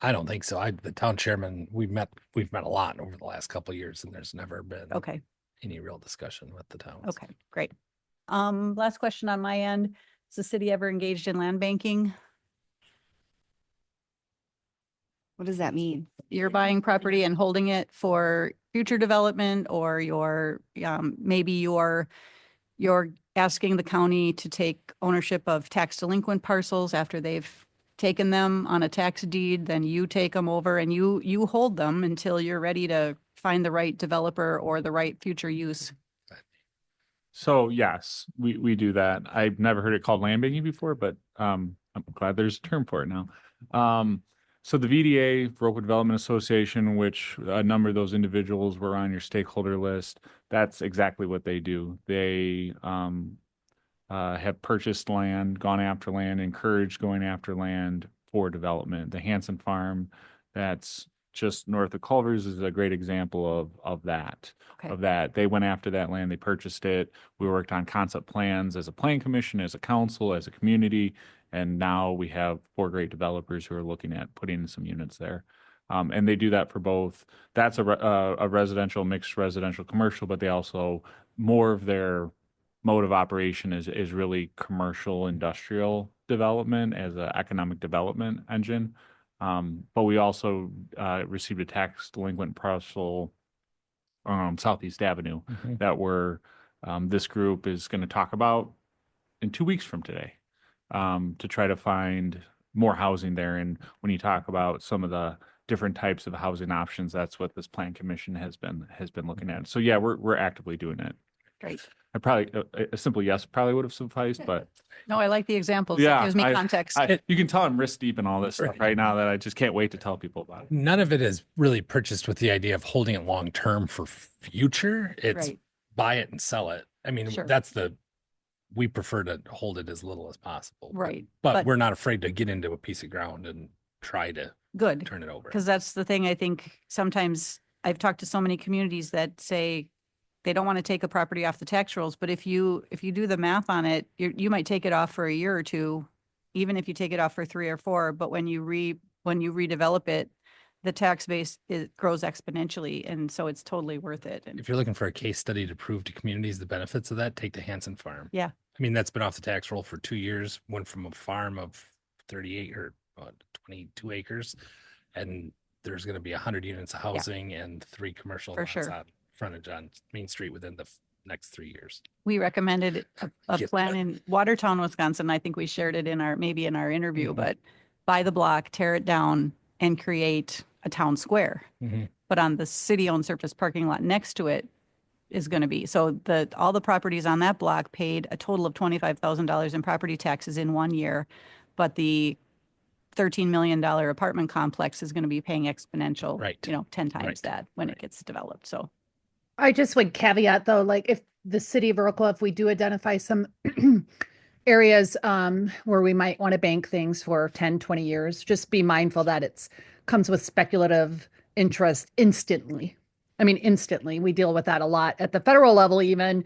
I don't think so. The town chairman, we've met a lot over the last couple of years, and there's never been Okay. any real discussion with the towns. Okay, great. Last question on my end. Has the city ever engaged in land banking? What does that mean? You're buying property and holding it for future development, or maybe you're asking the county to take ownership of tax delinquent parcels after they've taken them on a tax deed, then you take them over and you hold them until you're ready to find the right developer or the right future use. So yes, we do that. I've never heard it called land banking before, but I'm glad there's a term for it now. So the VDA, Viroqua Development Association, which a number of those individuals were on your stakeholder list, that's exactly what they do. They have purchased land, gone after land, encouraged going after land for development. The Hanson Farm, that's just north of Culver's, is a great example of that. Okay. Of that, they went after that land, they purchased it. We worked on concept plans as a plan commission, as a council, as a community, and now we have 4 great developers who are looking at putting in some units there. And they do that for both. That's a residential, mixed residential, commercial, but they also, more of their mode of operation is really commercial industrial development as an economic development engine. But we also received a tax delinquent parcel Southeast Avenue that this group is going to talk about in 2 weeks from today to try to find more housing there. And when you talk about some of the different types of housing options, that's what this plan commission has been looking at. So yeah, we're actively doing it. Great. I probably a simple yes probably would have sufficed, but No, I like the examples. That yeah, gives me context. you can tell I'm wrist deep in all this stuff right now that I just can't wait to tell people about it. None of it is really purchased with the idea of holding it long term for future. It's Right. buy it and sell it. I mean, Sure. we prefer to hold it as little as possible. Right. But But- we're not afraid to get into a piece of ground and try to Good. turn it over. Because that's the thing, I think sometimes I've talked to so many communities that say they don't want to take a property off the tax rolls, but if you do the math on it, you might take it off for a year or two, even if you take it off for 3 or 4, but when you redevelop it, the tax base grows exponentially, and so it's totally worth it. And If you're looking for a case study to prove to communities the benefits of that, take the Hanson Farm. yeah, I mean, that's been off the tax roll for 2 years, went from a farm of 38 or 22 acres, and there's going to be 100 units of housing and 3 commercial For lots sure. on frontage on Main Street within the next 3 years. we recommended a Yes. plan in Watertown, Wisconsin. I think we shared it in our interview, Mhm. but buy the block, tear it down, and create a town square. Mhm. But on the city-owned surface parking lot next to it is going to be, so all the properties on that block paid a total of $25,000 in property taxes in 1 year, but the $13 million apartment complex is going to be paying exponential, Right. 10 times Right. that when Right. it gets developed. So I just would caveat though, like if the city of Iroquois, if we do identify some areas where we might want to bank things for 10, 20 years, just be mindful that it's comes with speculative interest instantly. I mean, instantly. We deal with that a lot at the federal level, even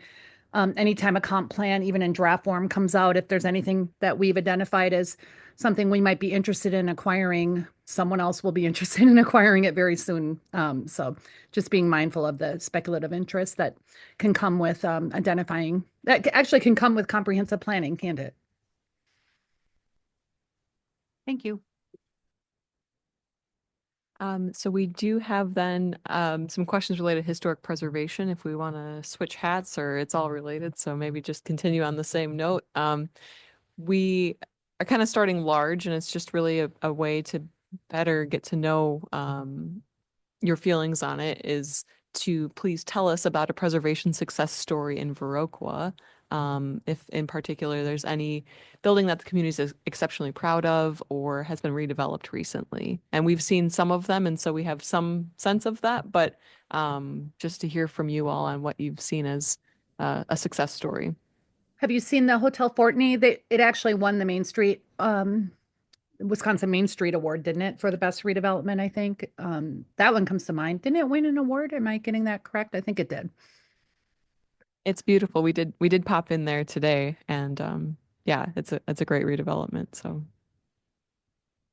anytime a comp plan, even in draft form, comes out, if there's anything that we've identified as something we might be interested in acquiring, someone else will be interested in acquiring it very soon. So just being mindful of the speculative interest that can come with identifying, that actually can come with comprehensive planning, can't it? thank you. So we do have then some questions related to historic preservation if we want to switch hats, or it's all related. So maybe just continue on the same note. We are kind of starting large, and it's just really a way to better get to know your feelings on it, is to please tell us about a preservation success story in Viroqua. If in particular there's any building that the community is exceptionally proud of or has been redeveloped recently. And we've seen some of them, and so we have some sense of that, but just to hear from you all on what you've seen as a success story. Have you seen the Hotel Fortney? It actually won the Main Street, Wisconsin Main Street Award, didn't it, for the best redevelopment, I think. That one comes to mind. Didn't it win an award? Am I getting that correct? I think it did. It's beautiful. We did pop in there today, and yeah, it's a great redevelopment. So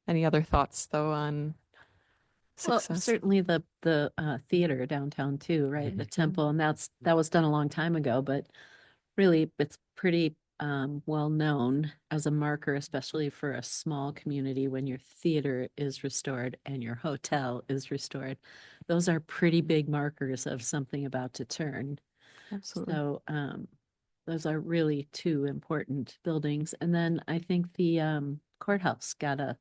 any other thoughts though on Well, success? certainly the theater downtown too, right? The temple, and that was done a long time ago, but really it's pretty well known as a marker, especially for a small community, when your theater is restored and your hotel is restored. Those are pretty big markers of something about to turn. Absolutely. So those are really 2 important buildings. And then I think the courthouse got a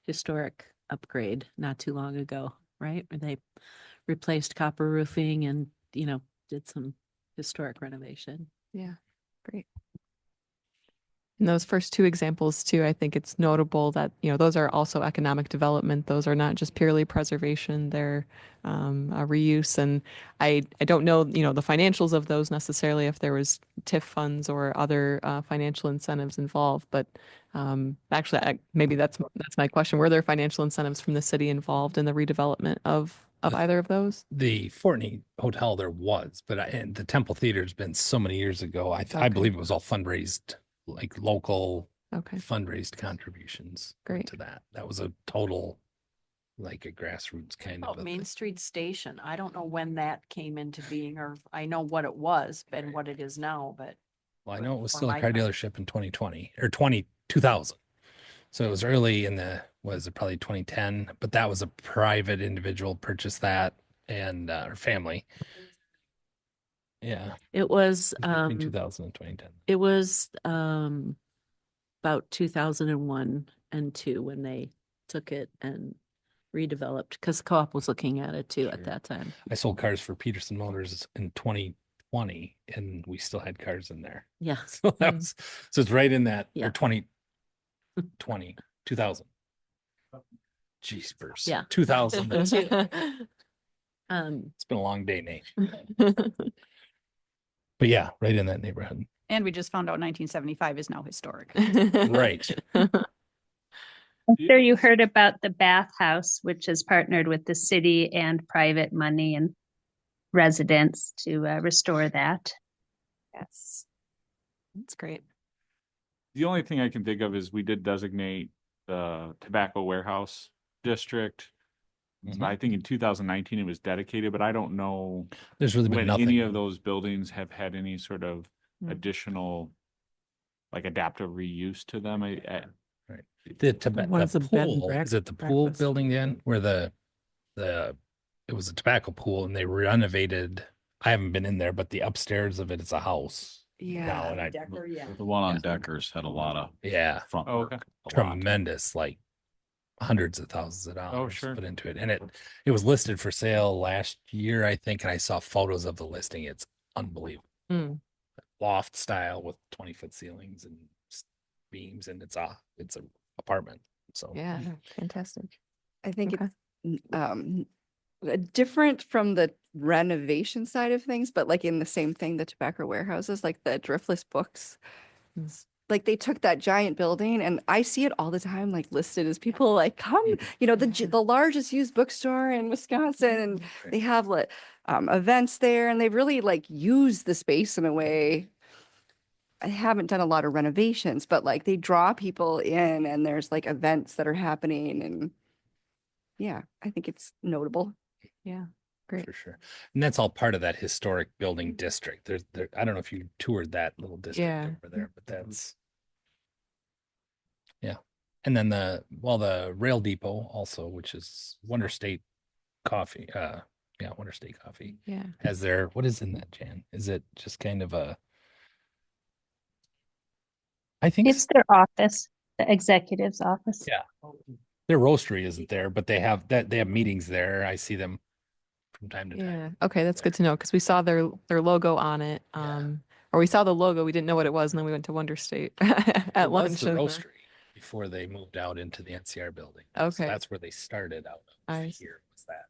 historic upgrade not too long ago, right? Where they replaced copper roofing and, did some historic renovation. Yeah, great. In those first 2 examples too, I think it's notable that, those are also economic development. Those are not just purely preservation, they're a reuse. And I don't know, the financials of those necessarily, if there was TIF funds or other financial incentives involved, but actually maybe that's my question. Were there financial incentives from the city involved in the redevelopment of either of those? The Fortney Hotel there was, but and the Temple Theater's been so many years ago. I Okay. believe it was all fundraised, like local Okay, fundraised contributions Great. to that. That was a total, like a grassroots kind of Oh, a Main thing. Street Station. I don't know when that came into being, or I know what it was and what it is now, but Well, I know it was for still a my car time. dealership in 2020 or 2000. So it was early in was it probably 2010, but that was a private individual purchased that and her family. Yeah. It was Between 2000 and 2010. it was about 2001 and 2 when they took it and redeveloped, because Co-op was looking at it too Sure. at that time. I sold cars for Peterson Motors in 2020 and we still had cars in there. Yeah. So that was, so it's right in that, Yeah. or 2020, 2000. Jeepers. Yeah. 2000. It's Um, been a long day, Nate. But yeah, right in that neighborhood. And we just found out 1975 is now historic. Right. I'm sure you heard about the bathhouse, which has partnered with the city and private money and residents to restore that. Yes. That's great. The only thing I can think of is we did designate the tobacco warehouse district. I think in 2019 it was dedicated, but I don't know There's really been when nothing. any of those buildings have had any sort of additional like adaptive reuse to them. Right. The One's the a bed and pool, is it the pool breakfast. building then, where it was a tobacco pool and they renovated, I haven't been in there, but the upstairs of it is a house. now, and I, Decker, yeah. The one on Deckers had a lot of yeah, front Oh, work. okay. a lot. tremendous, like hundreds of thousands of dollars sure. put into it. And it was listed for sale last year, I think, and I saw photos of the listing. It's unbelievable. Mm. Loft style with 20-foot ceilings and beams, and it's a apartment. So Yeah, fantastic. I think Okay. it's different from the renovation side of things, but like in the same thing, the tobacco warehouses, like the Driftless Books. Mm. Like they took that giant building, and I see it all the time, like listed as people like come, the largest used bookstore in Wisconsin, and they have like events there, and they've really like used the space in a way. I haven't done a lot of renovations, but like they draw people in, and there's like events that are happening, and yeah, I think it's notable. Yeah, great. for sure. And that's all part of that historic building district. There, I don't know if you toured that little district Yeah. over there, but that's, yeah. And then the rail depot also, which is Wonder State Coffee, Wonder State Coffee Yeah. has their, what is in that, Jan? Is it just kind of I think It's their office, the executive's office. Yeah. Their roastery isn't there, but they have meetings there. I see them from time to time. Yeah. Okay, that's good to know because we saw their logo on it. Yeah. Or we saw the logo, we didn't know what it was, and then we went to Wonder State It at was lunch. the and roastery before they moved out into the NCR building. So Okay. that's where they started out of I see. here was that.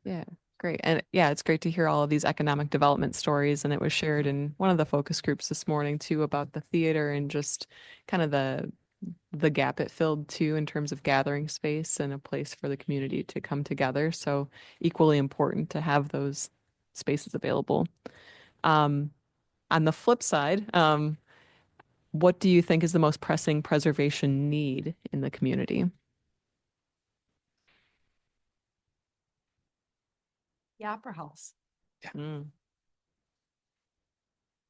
Yeah, great. And yeah, it's great to hear all of these economic development stories. And it was shared in one of the focus groups this morning too about the theater and just kind of the gap it filled too in terms of gathering space and a place for the community to come together. So equally important to have those spaces available. On the flip side, what do you think is the most pressing preservation need in the community? The Opera House. Mm.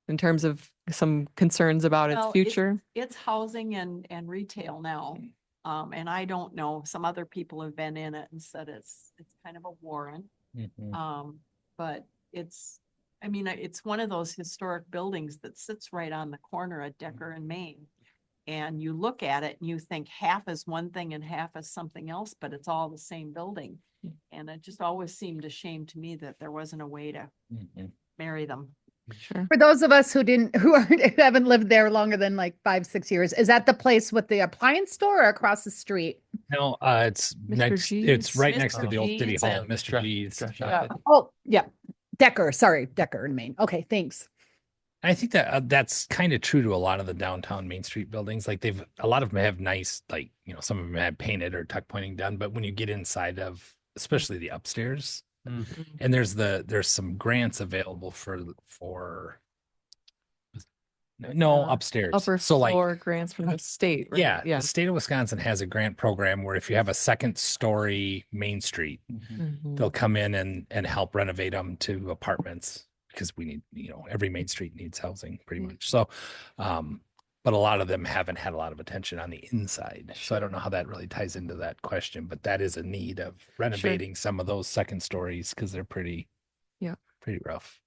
In terms of some concerns about its Well, future? It's housing and retail now. And I don't know, some other people have been in it and said it's kind of a warren. But it's one of those historic buildings that sits right on the corner of Decker and Main. And you look at it and you think half is one thing and half is something else, but it's all the same building. And it just always seemed a shame to me that there wasn't a way to marry them. Sure. For those of us who haven't lived there longer than like 5-6 years, is that the place with the appliance store or across the street? No, it's Mr. next. G's. It's right Mr. next to the old city G's hall, and- Mr. G's. Oh, yeah. Decker in Maine. Okay, thanks. I think that that's kind of true to a lot of the downtown Main Street buildings. Like a lot of them have nice, like, some of them have painted or tuck pointing done, but when you get inside of, especially the upstairs, and there's some grants available for upstairs. Upper So like, floor grants from the state, right? yeah, Yeah. the state of Wisconsin has a grant program where if you have a second story Main Street, Mhm. they'll come in and help renovate them to apartments because we need, every Main Street needs housing pretty much. So, but a lot of them haven't had a lot of attention on the inside. So I don't know how that really ties into that question, but that is a need of renovating some of those second stories because they're pretty rough.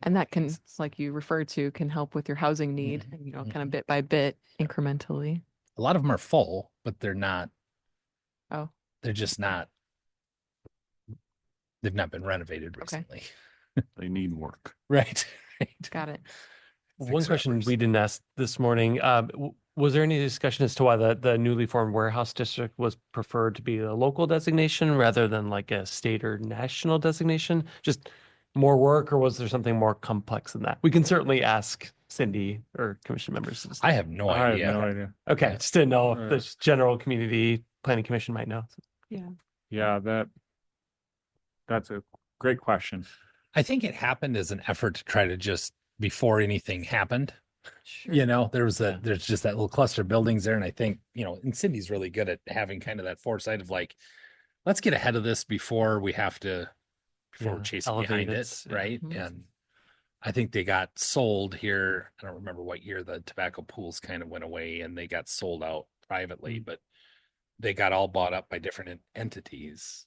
And that can, like you referred to, can help with your housing need, kind of bit by bit, incrementally. A lot of them are full, but they're not. Oh. They're just not. They've not been renovated Okay. recently. They need work. Right. Got it. One question Fixer-uppers. we didn't ask this morning, was there any discussion as to why the newly formed warehouse district was preferred to be a local designation rather than like a state or national designation? Just more work, or was there something more complex than that? We can certainly ask Cindy or commission members. I have no I have idea. no idea. Okay, just didn't know if Yeah. the general community planning commission might know. Yeah, that's a great question. I think it happened as an effort to try to just, before anything happened, Sure. you know, there's Yeah. just that little cluster of buildings there. And I think, you know, and Cindy's really good at having kind of that foresight of like, let's get ahead of this before we have to, before we're Yeah, chasing elevate behind it, it. yeah. Right. Mhm. And I think they got sold here. I don't remember what year the tobacco pools kind of went away and they got sold out privately, but they got all bought up by different entities.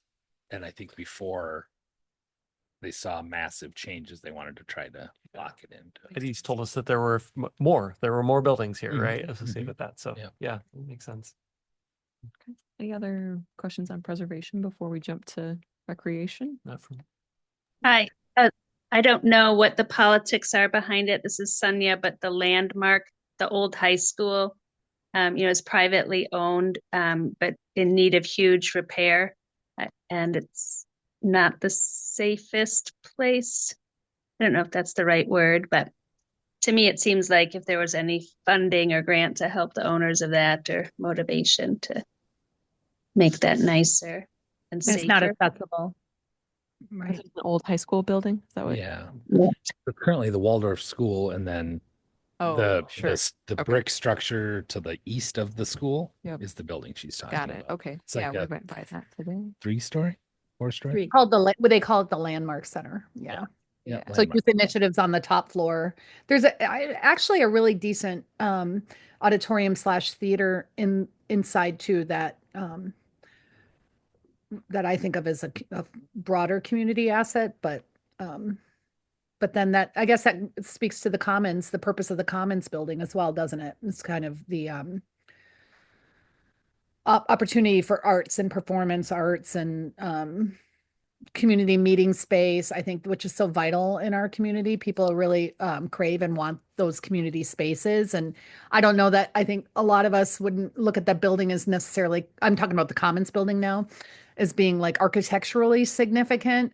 And I think before they saw massive changes, they wanted to try to lock it into. Eddie's told us that there were more buildings here, Mhm, right? Associated mhm. with that. So Yeah. yeah, it makes sense. Any other questions on preservation before we jump to recreation? Not from Hi, I don't know what the politics are behind it. This is Sonia, but the landmark, the old high school, is privately owned, but in need of huge repair. And it's not the safest place. I don't know if that's the right word, but to me, it seems like if there was any funding or grant to help the owners of that or motivation to make that nicer and It's not safer. accessible. Is Right. it an old high school building? Is that what? Yeah. Yeah. So currently the Waldorf School and then Oh, the sure. the Okay. brick structure to the east of the school Yep. is the building she's talking Got it. about. Okay. It's Yeah, like we a went by that today. 3-story, 4-story. Three. What they call it the Landmark Center. Yeah. Yeah. Yeah. So landmark. youth initiatives on the top floor. There's actually a really decent auditorium / theater inside too that that I think of as a broader community asset, but then that I guess that speaks to the commons, the purpose of the commons building as well, doesn't it? It's kind of the opportunity for arts and performance arts and community meeting space, I think, which is so vital in our community. People really crave and want those community spaces. And I don't know that I think a lot of us wouldn't look at that building as necessarily, I'm talking about the Commons building now, as being like architecturally significant.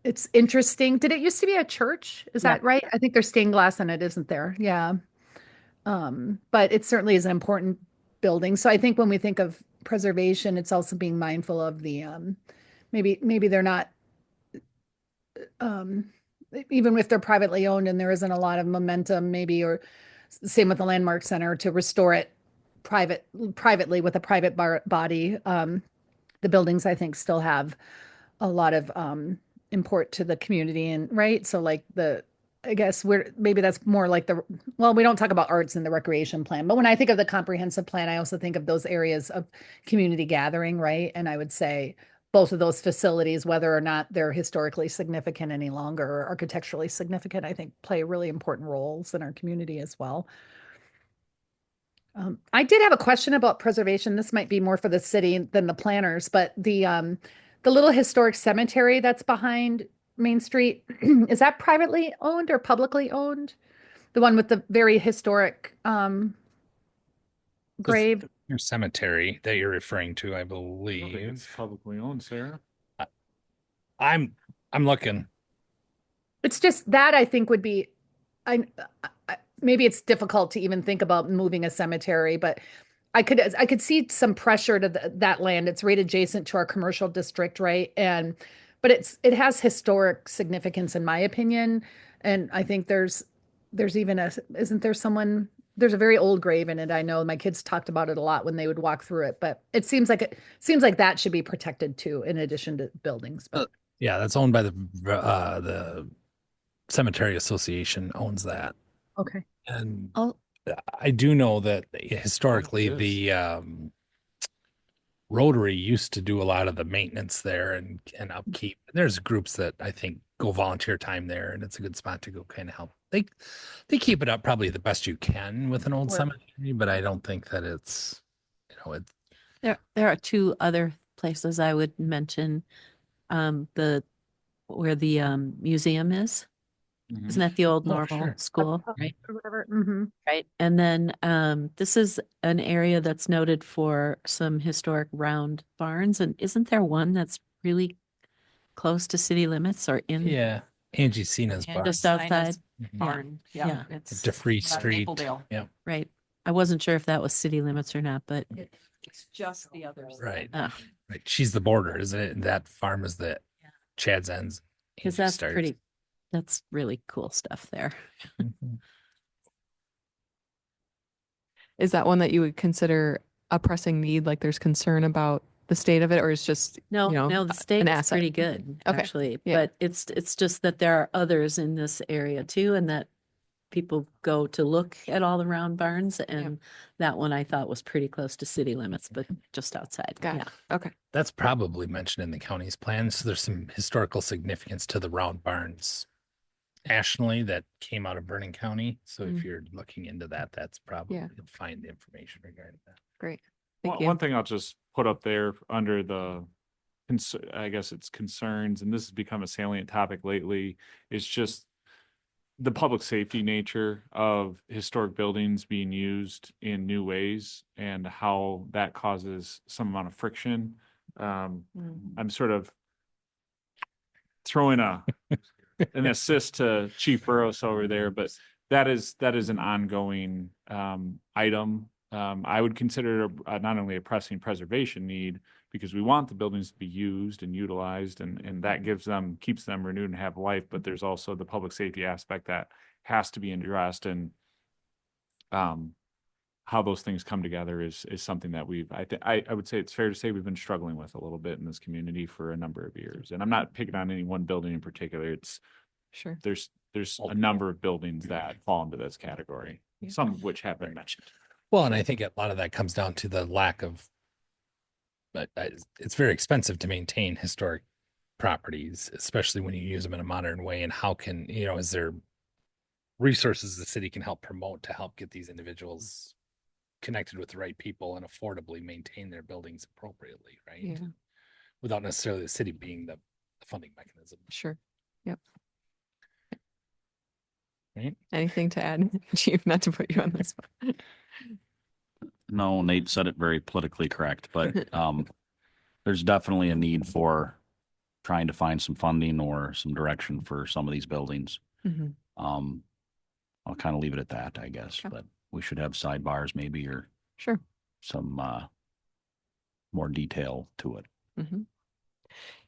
It's interesting. Did it used to be a church? Is Yeah. that right? I think there's stained glass in it, isn't there? Yeah. But it certainly is an important building. So I think when we think of preservation, it's also being mindful of the maybe they're not even if they're privately owned and there isn't a lot of momentum, maybe, or same with the Landmark Center, to restore it privately with a private body. The buildings, I think, still have a lot of import to the community, and right. So like I guess maybe that's more like we don't talk about arts in the recreation plan, but when I think of the comprehensive plan, I also think of those areas of community gathering, right? And I would say both of those facilities, whether or not they're historically significant any longer or architecturally significant, I think play really important roles in our community as well. I did have a question about preservation. This might be more for the city than the planners, but the little historic cemetery that's behind Main Street, is that privately owned or publicly owned? The one with the very historic grave? Your cemetery that you're referring to, I I don't think it's believe. publicly owned, Sarah. I'm looking. It's just that I think would be, maybe it's difficult to even think about moving a cemetery, but I could see some pressure to that land. It's right adjacent to our commercial district, right? But it has historic significance in my opinion. And I think there's even isn't there there's a very old grave in it. I know my kids talked about it a lot when they would walk through it, but it seems like that should be protected too, in addition to buildings. But Yeah, that's owned by the Cemetery Association owns that. okay. And Oh, I do know that historically It is. the Rotary used to do a lot of the maintenance there and upkeep. There's groups that I think go volunteer time there, and it's a good spot to go kind of help. They keep it up probably the best you can with an old Sure. cemetery, but I don't think that it's it's there are two other places I would mention. Where the museum is. Isn't that the old Oh, normal sure. school, right? Or whatever. Mm-hmm. Right. And then this is an area that's noted for some historic round barns. And isn't there one that's really close to city limits or in? Yeah, Angie Cena's And barn. Just Sina's outside? Mhm. Barn, Yeah. yeah, it's. DeFree on Street. Mapledale. Yeah, Right. I wasn't sure if that was city limits or not, but It's just the other side. right. uh, Right. She's the border, isn't it? And that farm is the Chad's Ends. because Angie that's starts. pretty, that's really cool stuff there. Mhm. Is that one that you would consider a pressing need? Like there's concern about the state of it, or is just, No, you know, no, the an state is asset? pretty good, Okay. actually, Yeah. but it's just that there are others in this area too, and that people go to look at all the round barns, and that one I thought was pretty close to city limits, but just outside. Got Yeah. it. Okay. That's probably mentioned in the county's plan. So there's some historical significance to the round barns nationally that came out of Vernon County. So if Mm. you're looking into that, that's probably, Yeah. you'll find the information regarding that. Great. Thank One, you. one thing I'll just put up there under the, I guess it's concerns, and this has become a salient topic lately, is just the public safety nature of historic buildings being used in new ways and how that causes some amount of friction. I'm sort of throwing an assist to Chief Burrows over there, but that is an ongoing item. I would consider it not only a pressing preservation need, because we want the buildings to be used and utilized, and that keeps them renewed and have life, but there's also the public safety aspect that has to be addressed, and how those things come together is something that I would say it's fair to say we've been struggling with a little bit in this community for a number of years. And I'm not picking on any one building in particular. Sure. There's a number of buildings that fall into this category, Yeah. some of which have been mentioned. Well, and I think a lot of that comes down to the lack of, but it's very expensive to maintain historic properties, especially when you use them in a modern way. And how can, is there resources the city can help promote to help get these individuals connected with the right people and affordably maintain their buildings appropriately, right? Yeah. Without necessarily the city being the funding mechanism. Sure. Yep. Right. Anything to add, Chief? Not to put you on this one. No, Nate said it very politically correct, but there's definitely a need for trying to find some funding or some direction for some of these buildings. Mhm. I'll kind of leave it at that, I guess, Okay. but we should have sidebars maybe, or Sure. some more detail to it. Mm-hmm.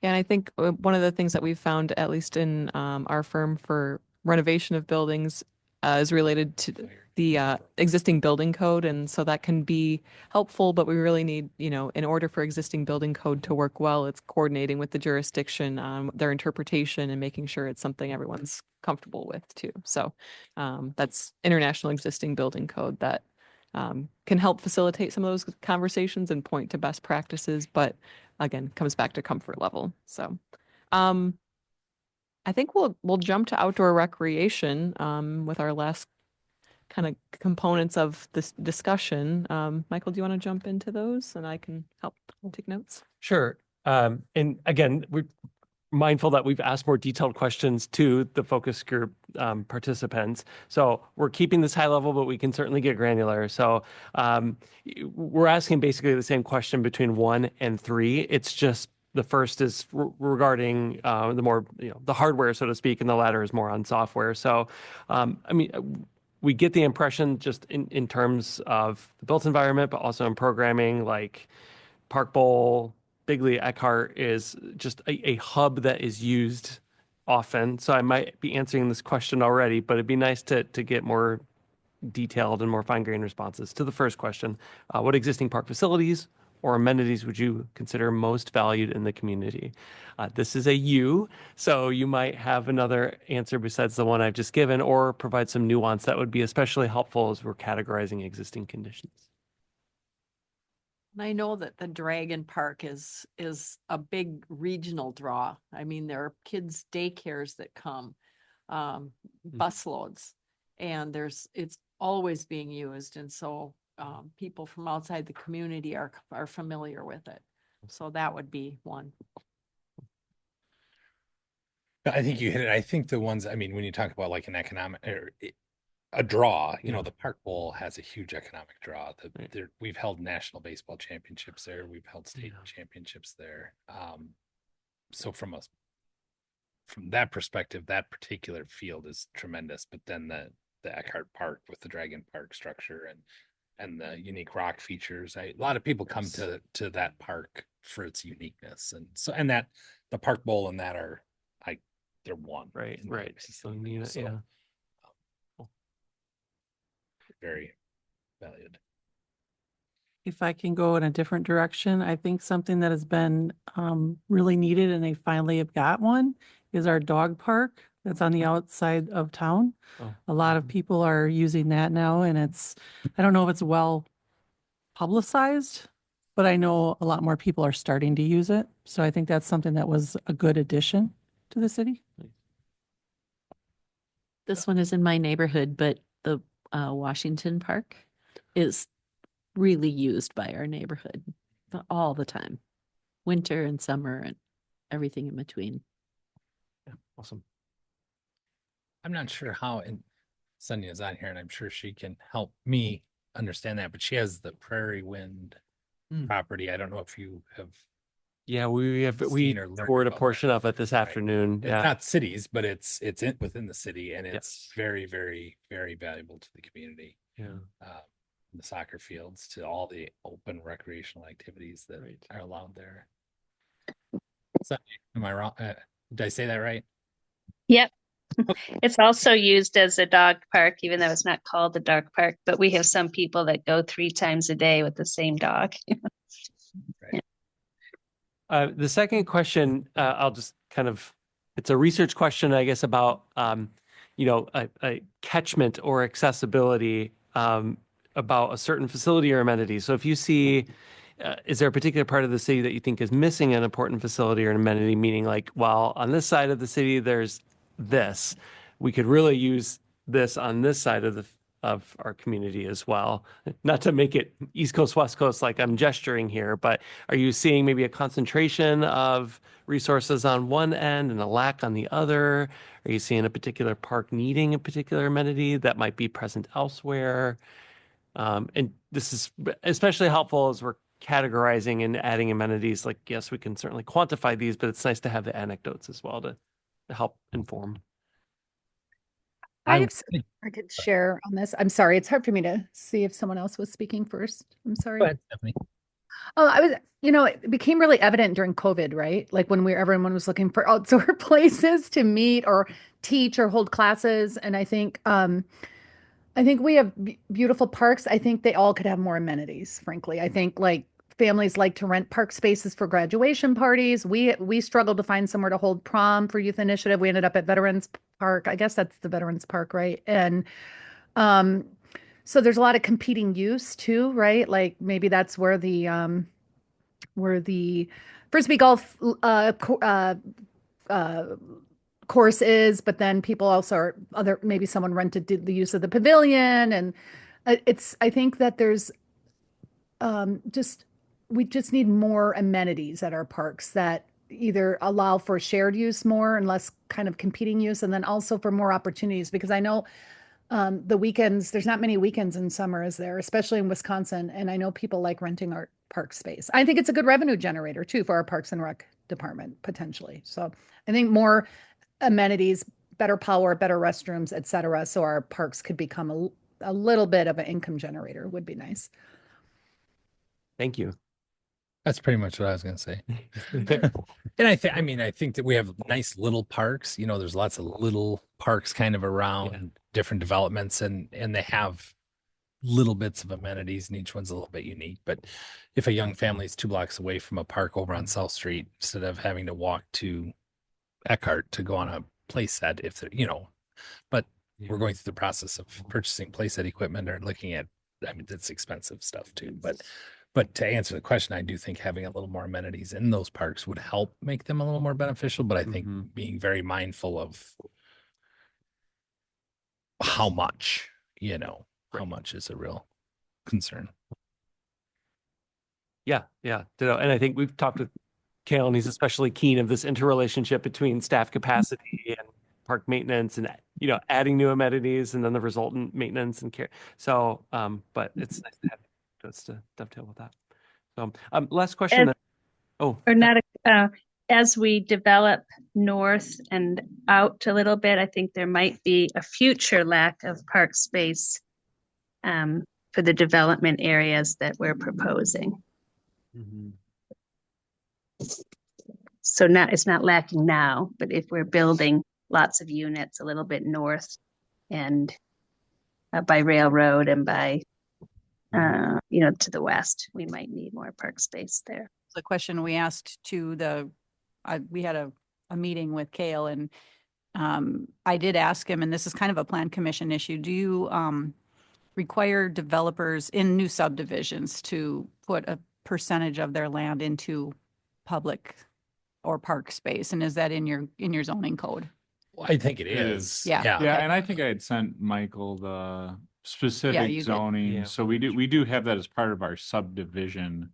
Yeah, and I think one of the things that we've found, at least in our firm for renovation of buildings, is related to the existing building code. And so that can be helpful, but we really need, in order for existing building code to work well, it's coordinating with the jurisdiction on their interpretation and making sure it's something everyone's comfortable with too. So that's international existing building code that can help facilitate some of those conversations and point to best practices, but again, comes back to comfort level. So I think we'll jump to outdoor recreation with our last kind of components of this discussion. Michael, do you want to jump into those and I can help take notes? Sure. And again, we're mindful that we've asked more detailed questions to the focus group participants. So we're keeping this high level, but we can certainly get granular. So we're asking basically the same question between 1 and 3. It's just the first is regarding the more, the hardware, so to speak, and the latter is more on software. So, we get the impression just in terms of the built environment, but also in programming, like Park Bowl, Bigley Eckhart is just a hub that is used often. So I might be answering this question already, but it'd be nice to get more detailed and more fine-grained responses to the first question. What existing park facilities or amenities would you consider most valued in the community? This is a you, so you might have another answer besides the one I've just given, or provide some nuance that would be especially helpful as we're categorizing existing conditions. And I know that the Dragon Park is a big regional draw. I mean, there are kids' daycares that come, busloads, and it's always being used. And so people from outside the community are familiar with it. So that would be one. I think you hit it. I think the ones, when you talk about like an economic or a draw, the Park Bowl has a huge economic draw. We've held national baseball championships there. We've held state championships there. So from a from that perspective, that particular field is tremendous. But then the Eckhart Park with the Dragon Park structure and the unique rock features, a lot of people come to that park for its uniqueness, and so and that the Park Bowl and that are they're one, Right, in my right. opinion. So, Yeah. very valued. If I can go in a different direction, I think something that has been really needed and they finally have got one is our dog park that's on the outside of town. Oh. A lot of people are using that now and I don't know if it's well publicized, but I know a lot more people are starting to use it. So I think that's something that was a good addition to the city. This one is in my neighborhood, but the Washington Park is really used by our neighborhood all the time, winter and summer and everything in between. Yeah, awesome. I'm not sure how, and Sonia's on here, and I'm sure she can help me understand that. But she has the Prairie Wind property. I don't know if you have. Yeah, we Seen or learned toured a about portion that. of it this Right. afternoon. It's Yeah. not cities, but it's within the city, and Yes. it's very, very, very valuable to the community. Yeah. The soccer fields to all the open recreational activities that Right. are allowed there. So, am I wrong? Did I say that right? Yep. It's also used as a dog park, even though it's not called a dog park, but we have some people that go 3 times a day with the same dog. The second question, I'll just it's a research question, I guess, about, a catchment or accessibility about a certain facility or amenity. So if you see, is there a particular part of the city that you think is missing an important facility or an amenity, meaning like, well, on this side of the city, there's this. We could really use this on this side of our community as well. Not to make it East Coast, West Coast, like I'm gesturing here, but are you seeing maybe a concentration of resources on one end and a lack on the other? Are you seeing a particular park needing a particular amenity that might be present elsewhere? And this is especially helpful as we're categorizing and adding amenities. Like, yes, we can certainly quantify these, but it's nice to have the anecdotes as well to help inform. I could share on this. I'm sorry. It's hard for me to see if someone else was speaking first. I'm sorry. Go ahead, Stephanie. Oh, it became really evident during COVID, right? Like when everyone was looking for outdoor places to meet or teach or hold classes. And I think we have beautiful parks. I think they all could have more amenities, frankly. I think like families like to rent park spaces for graduation parties. We struggled to find somewhere to hold prom for Youth Initiative. We ended up at Veterans Park. I guess that's the Veterans Park, right? And so there's a lot of competing use too, right? Like maybe that's where the Frisbee golf course is, but then people also are maybe someone rented the use of the pavilion, and I think that there's we just need more amenities at our parks that either allow for shared use more and less kind of competing use, and then also for more opportunities, because I know the weekends, there's not many weekends in summer, is there, especially in Wisconsin, and I know people like renting our park space. I think it's a good revenue generator too for our Parks and Rec department potentially. So I think more amenities, better power, better restrooms, et cetera, so our parks could become a little bit of an income generator would be nice. Thank you. That's pretty much what I was going to say. And I think that we have nice little parks. There's lots of little parks kind of around different developments, and they have little bits of amenities, and each one's a little bit unique. But if a young family is 2 blocks away from a park over on South Street, instead of having to walk to Eckhart to go on a play set, but we're going through the process of purchasing play set equipment or looking at, it's expensive stuff too. But to answer the question, I do think having a little more amenities in those parks would help make them a little more beneficial. But I think being very mindful of how much, how much is a real concern. Yeah. Ditto. And I think we've talked with Cale, and he's especially keen of this interrelationship between staff capacity and park maintenance and, adding new amenities and then the resultant maintenance and care. So, but it's nice to have just to dovetail with that. So, last question. as we develop north and out a little bit, I think there might be a future lack of park space for the development areas that we're proposing. So now it's not lacking now, but if we're building lots of units a little bit north and by railroad and by, to the west, we might need more park space there. The question we asked to we had a meeting with Kale and I did ask him, and this is kind of a plan commission issue. Do you require developers in new subdivisions to put a percentage of their land into public or park space? And is that in your zoning code? Well, I think it It is. is. Yeah. Yeah, Okay. and I think I had sent Michael the specific you did. zoning. Yeah. So we do have that as part of our subdivision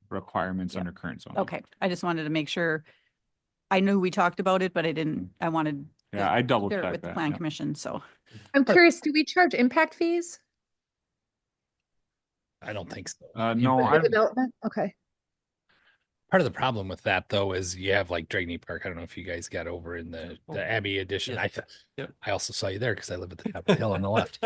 requirements Yeah. under current zoning. Okay, I just wanted to make sure. I knew we talked about it, but I wanted Yeah, I double share it checked with the that. plan yeah. commission, so. I'm curious, do we charge impact fees? I don't think so. No, for I've, development? Okay. Part of the problem with that though is you have like Dragney Park. I don't know if you guys got over in the Abbey edition. Yeah. Yep. I also saw you there because I live at the top of the hill on the left.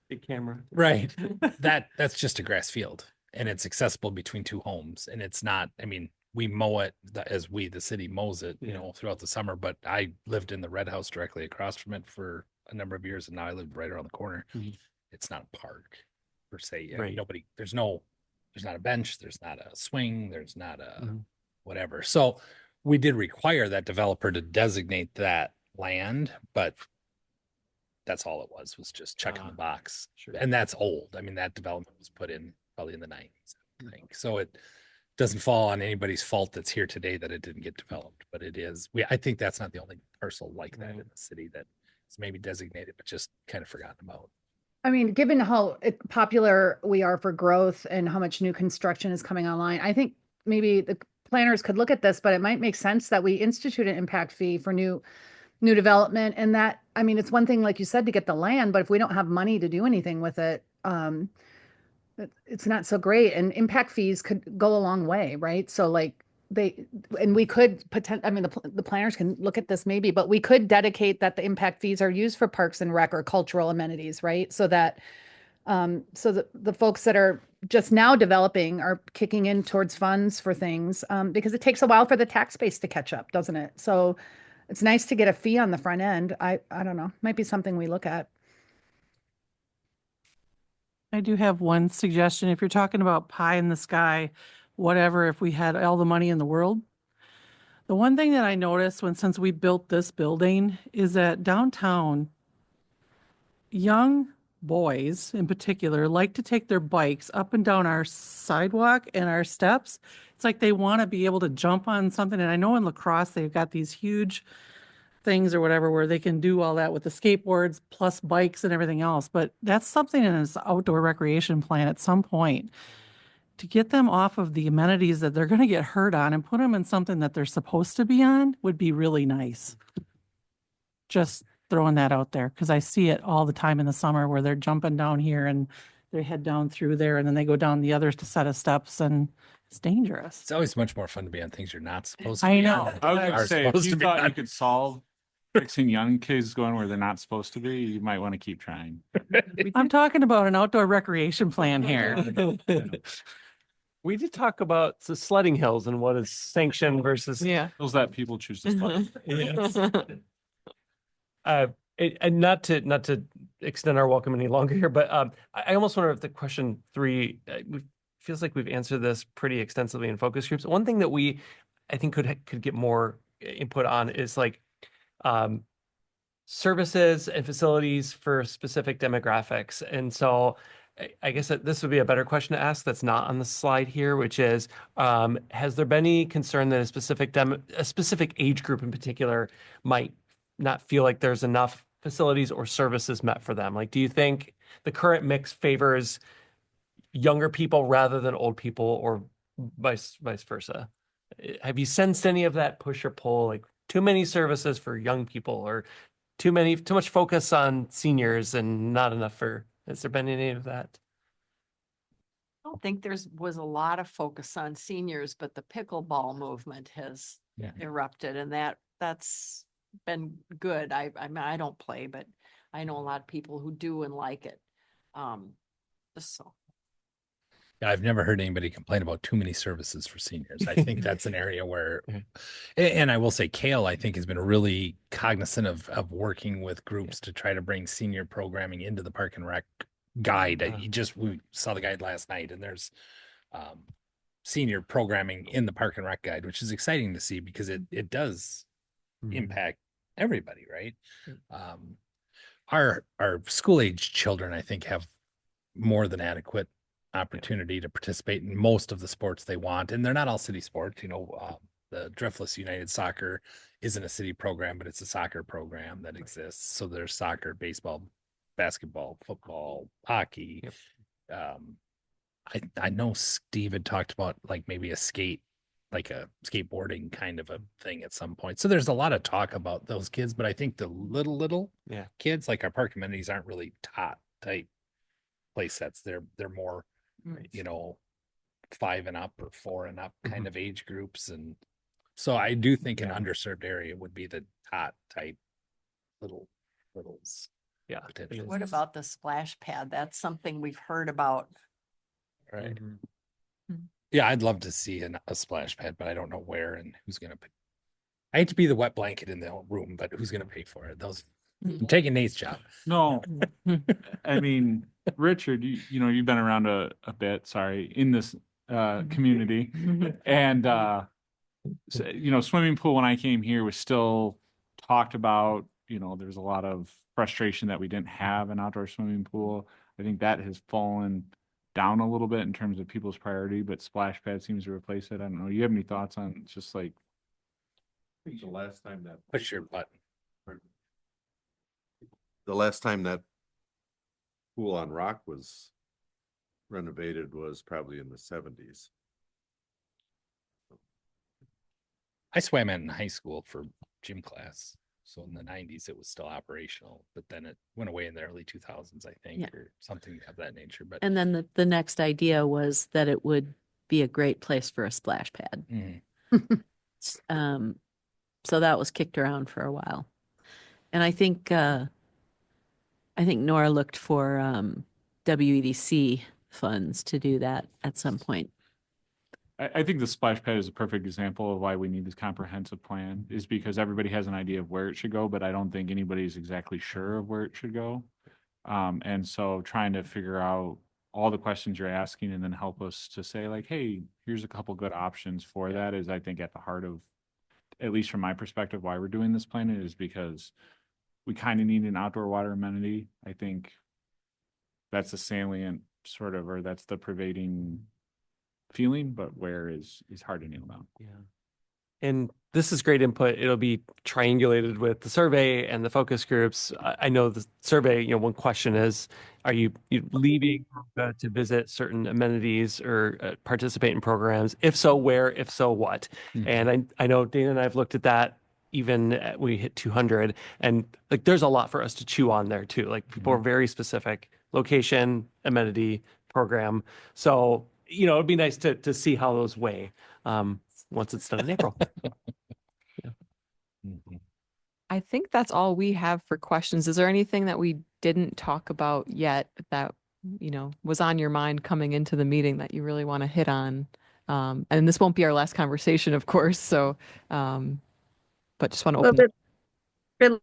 Big camera. Right. That's just a grass field and it's accessible between two homes. And it's not, I mean, we mow it as the city mows it, throughout the summer, but I lived in the red house directly across from it for a number of years. And now I live right around the corner. Mhm. It's not a park per se. Right. There's not a bench, there's not a swing, there's not a Mhm. whatever. So we did require that developer to designate that land, but that's all it was just checking the box. Sure. And that's old. I mean, that development was put in probably in the 90s, I think. So it doesn't fall on anybody's fault that's here today that it didn't get developed, but it is. I think that's not the only parcel like that in the city that is maybe designated, but just kind of forgotten about. I mean, given how popular we are for growth and how much new construction is coming online, I think maybe the planners could look at this, but it might make sense that we institute an impact fee for new development. And that, I mean, it's one thing, like you said, to get the land, but if we don't have money to do anything with it, it's not so great. And impact fees could go a long way, right? So like we could the planners can look at this maybe, but we could dedicate that the impact fees are used for parks and rec or cultural amenities, right? So that the folks that are just now developing are kicking in towards funds for things, because it takes a while for the tax base to catch up, doesn't it? So it's nice to get a fee on the front end. I don't know, might be something we look at. I do have one suggestion. If you're talking about pie in the sky, whatever, if we had all the money in the world. The one thing that I noticed since we built this building is that downtown, young boys in particular like to take their bikes up and down our sidewalk and our steps. It's like they want to be able to jump on something. And I know in La Crosse, they've got these huge things or whatever where they can do all that with the skateboards plus bikes and everything else. But that's something in this outdoor recreation plan at some point to get them off of the amenities that they're going to get hurt on and put them in something that they're supposed to be on would be really nice. Just throwing that out there because I see it all the time in the summer where they're jumping down here and they head down through there and then they go down the other set of steps and it's dangerous. It's always much more fun to be on things you're not supposed to I be know. on. I was Are gonna say, if supposed you to be thought you on. could solve fixing young kids going where they're not supposed to be, you might want to keep trying. I'm talking about an outdoor recreation plan here. We did talk about the sledding hills and what is sanctioned versus. Yeah. Those that people choose to slide. Yes. And not to extend our welcome any longer here, but I almost wonder if the question 3 feels like we've answered this pretty extensively in focus groups. One thing that I think could get more input on is like services and facilities for specific demographics. And so I guess that this would be a better question to ask that's not on the slide here, which is, has there been any concern that a specific age group in particular might not feel like there's enough facilities or services met for them? Like, do you think the current mix favors younger people rather than old people or vice versa? Have you sensed any of that push or pull, like too many services for young people or too much focus on seniors and not enough has there been any of that? I don't think was a lot of focus on seniors, but the pickleball movement has Yeah. erupted, and that's been good. I mean, I don't play, but I know a lot of people who do and like it. So Yeah, I've never heard anybody complain about too many services for seniors. I think that's an area where, and I will say Kale, I think has been really cognizant of working with groups to try to bring senior programming into the Park and Rec guide. We saw the guide last night, and there's senior programming in the Park and Rec guide, which is exciting to see because it does impact everybody, right? Our school age children, I think, have more than adequate opportunity to participate in most of the sports they want, and they're not all city sports. The Driftless United Soccer isn't a city program, but it's a soccer program that exists. So there's soccer, baseball, basketball, football, hockey. I know Steve had talked about like maybe a skateboarding kind of a thing at some point. So there's a lot of talk about those kids, but I think the little kids, like our park amenities, aren't really top type play sets. They're more, 5 and up or 4 and up kind of age groups. And so I do think an underserved area would be the top type littles. Yeah. what about the splash pad? That's something we've heard about. Right. Yeah, I'd love to see a splash pad, but I don't know where and who's going to pay. I hate to be the wet blanket in the room, but who's going to pay for it? I'm taking Nate's job. No, I mean, Richard, you've been around a bit, sorry, in this community. And, swimming pool when I came here was still talked about, there's a lot of frustration that we didn't have an outdoor swimming pool. I think that has fallen down a little bit in terms of people's priority, but splash pad seems to replace it. I don't know. You have any thoughts on just like? I think the last time that Push your button. the last time that pool on Rock was renovated was probably in the 70s. I swam in high school for gym class. So in the 90s, it was still operational, but then it went away in the early 2000s, I think, or something of that nature. But And then the next idea was that it would be a great place for a splash pad. So that was kicked around for a while. And I think Nora looked for WEDC funds to do that at some point. I think the splash pad is a perfect example of why we need this comprehensive plan, is because everybody has an idea of where it should go, but I don't think anybody's exactly sure of where it should go. And so trying to figure out all the questions you're asking and then help us to say like, hey, here's a couple good options for that is, I think, at the heart of, at least from my perspective, why we're doing this plan is because we kind of need an outdoor water amenity. I think that's the salient sort of, or that's the pervading feeling, but where is hard to nail down. Yeah. And this is great input. It'll be triangulated with the survey and the focus groups. I know the survey, one question is, are you leaving to visit certain amenities or participate in programs? If so, where? If so, what? And I know Dana and I have looked at that even we hit 200, and like there's a lot for us to chew on there too. Like people are very specific: location, amenity, program. So it'd be nice to see how those weigh once it's done in April. I think that's all we have for questions. Is there anything that we didn't talk about yet that, was on your mind coming into the meeting that you really want to hit on? And this won't be our last conversation, of course. So, but just want to open.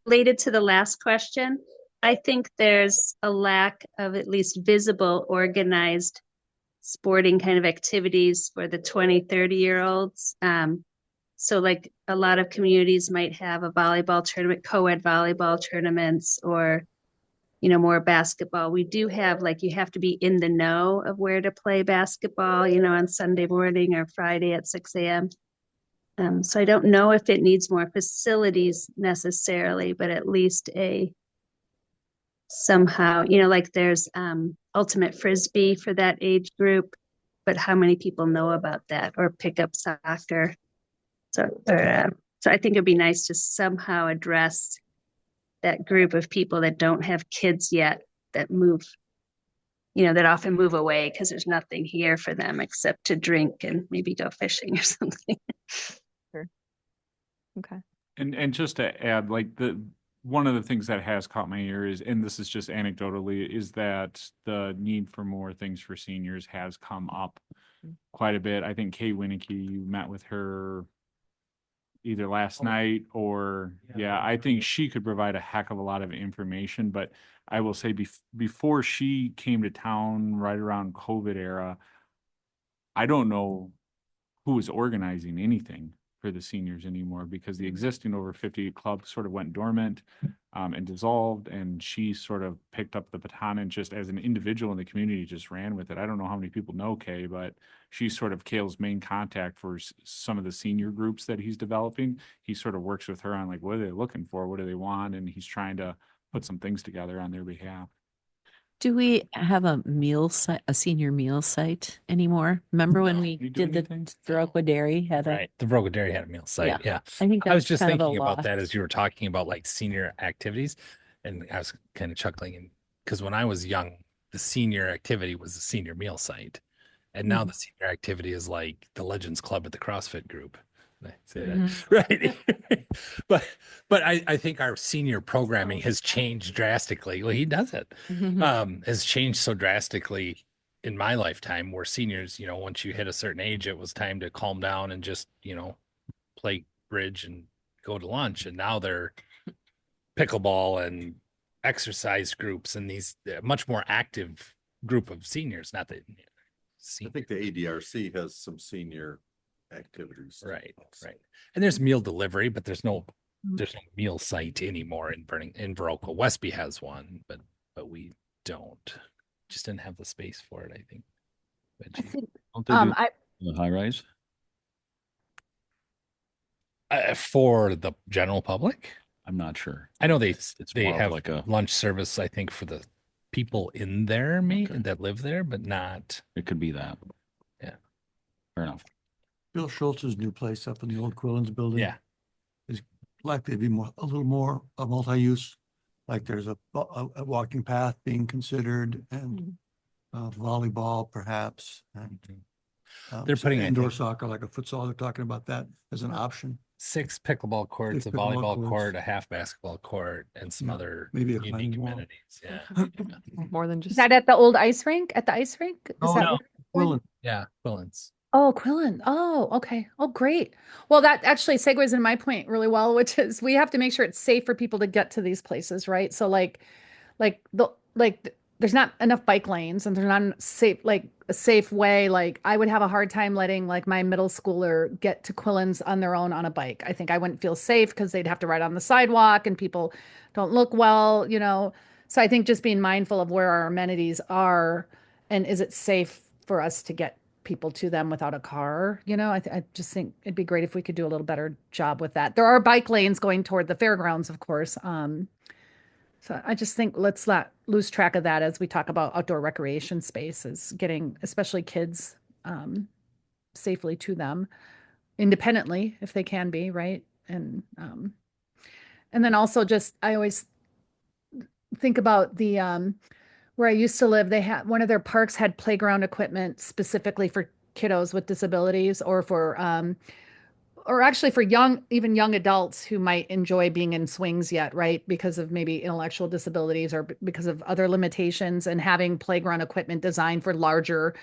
Related to the last question, I think there's a lack of at least visible, organized sporting kind of activities for the 20, 30-year-olds. So like a lot of communities might have a volleyball tournament, co-ed volleyball tournaments, or, more basketball. We do have, like, you have to be in the know of where to play basketball, on Sunday morning or Friday at 6 a.m. So I don't know if it needs more facilities necessarily, but at least somehow, like there's ultimate frisbee for that age group, but how many people know about that, or pick up soccer? So I think it'd be nice to somehow address that group of people that don't have kids yet, that move, that often move away because there's nothing here for them except to drink and maybe go fishing or something. Sure. Okay. And just to add, like one of the things that has caught my ear is, and this is just anecdotally, is that the need for more things for seniors has come up quite a bit. I think Kay Winnicky, you met with her either last night or, yeah, I think she could provide a heck of a lot of information, but I will say before she came to town right around COVID era, I don't know who was organizing anything for the seniors anymore because the existing over 50 club sort of went dormant and dissolved, and she sort of picked up the baton and just as an individual in the community just ran with it. I don't know how many people know Kay, but she's sort of Kale's main contact for some of the senior groups that he's developing. He sort of works with her on like, what are they looking for? What do they want? And he's trying to put some things together on their behalf. Do we have a meal site, a senior meal site anymore? Remember when we You do did the anything? Viroqua Dairy had a, Right. The Broca Dairy had a meal site. Yeah. Yeah. I think I was that's just kind of a thinking about that loss. as you were talking about like senior activities. And I was kind of chuckling because when I was young, the senior activity was the senior meal site. And now the senior activity is like the Legends Club at the CrossFit group. I say that. Right. but I think our senior programming has changed drastically. Well, he does it. Has changed so drastically in my lifetime where seniors, you know, once you hit a certain age, it was time to calm down and just, you know, play bridge and go to lunch. And now they're pickleball and exercise groups and these much more active group of seniors. Not that I think the ADRC has some senior activities. right. And there's meal delivery, but there's no meal site anymore in Viroqua. Westby has one, but we don't. Just didn't have the space for it, I think. I think, Don't they do I, the high rise? For the general public, I'm not sure. I know they more of have like a, lunch service. I think for the people in there, that live there, but not. it could be that. Yeah. Fair enough. Bill Schultz's new place up in the old Quillens building. Yeah. Is likely to be a little more of multi-use. Like there's a walking path being considered and volleyball perhaps. And They're putting, I indoor think, soccer, like a futsal. They're talking about that as an option. 6 pickleball courts, Six a pickleball volleyball courts. court, a half basketball court, and some Yeah, other maybe a unique climbing wall. amenities. Yeah. More than is just that at the old ice rink? At the ice rink? Is Oh, that no. where- Quillen. Yeah. Quillens. Oh, Quillen. Oh, okay. Oh, great. Well, that actually segues in my point really well, which is we have to make sure it's safe for people to get to these places, right? So there's not enough bike lanes and there's not a safe way. Like I would have a hard time letting like my middle schooler get to Quillens on their own on a bike. I think I wouldn't feel safe because they'd have to ride on the sidewalk and people don't look well, you know. So I think just being mindful of where our amenities are and is it safe for us to get people to them without a car, you know, I just think it'd be great if we could do a little better job with that. There are bike lanes going toward the fairgrounds, of course. So I just think let's not lose track of that as we talk about outdoor recreation spaces, getting especially kids safely to them independently if they can be, right? And then also just I always think about the where I used to live, they had one of their parks had playground equipment specifically for kiddos with disabilities or actually for even young adults who might enjoy being in swings yet, right? Because of maybe intellectual disabilities or because of other limitations and having playground equipment designed for larger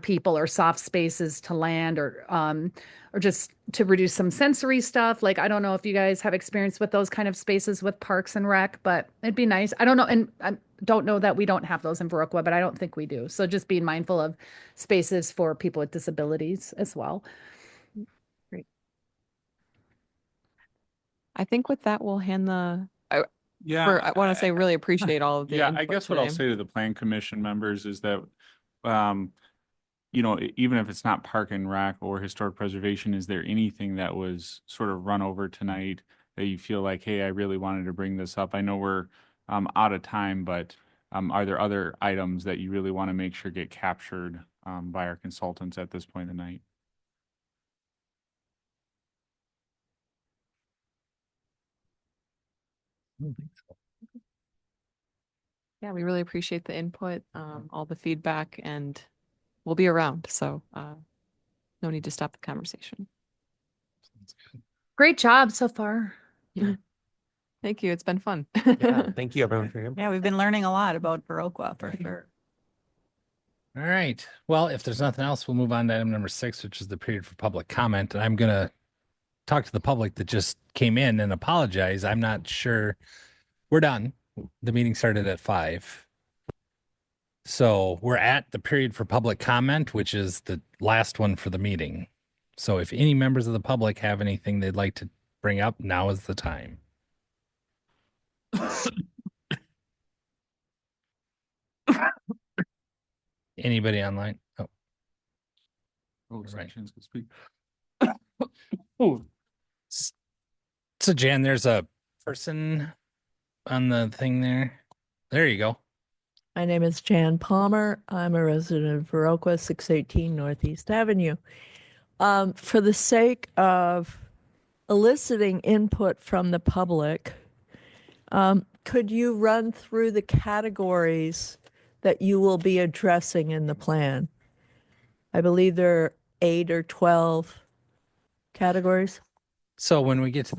people or soft spaces to land or just to reduce some sensory stuff. Like, I don't know if you guys have experience with those kind of spaces with Parks and Rec, but it'd be nice. I don't know. And I don't know that we don't have those in Viroqua, but I don't think we do. So just being mindful of spaces for people with disabilities as well. great. I think with that, we'll hand the, I want to say really appreciate all of the Yeah, I input guess what I'll today. say to the plan commission members is that, you know, even if it's not park and rec or historic preservation, is there anything that was sort of run over tonight that you feel like, hey, I really wanted to bring this up? I know we're out of time, but are there other items that you really want to make sure get captured by our consultants at this point in the night? I don't think so. Yeah, we really appreciate the input, all the feedback, and we'll be around. So no need to stop the conversation. Sounds good. Great job so far. Thank you. It's been fun. Yeah, thank you everyone for your. Yeah, we've been learning a lot about Viroqua for sure. All right. Well, if there's nothing else, we'll move on to item number 6, which is the period for public comment. And I'm going to talk to the public that just came in and apologize. I'm not sure. We're done. The meeting started at 5. So we're at the period for public comment, which is the last one for the meeting. So if any members of the public have anything they'd like to bring up, now is the time. Anybody online? Oh, Oh, Right. Chance can speak. so Jan, there's a person on the thing there. There you go. My name is Jan Palmer. I'm a resident of Viroqua, 618 Northeast Avenue. For the sake of eliciting input from the public, could you run through the categories that you will be addressing in the plan? I believe there are 8 or 12 categories. So when we get to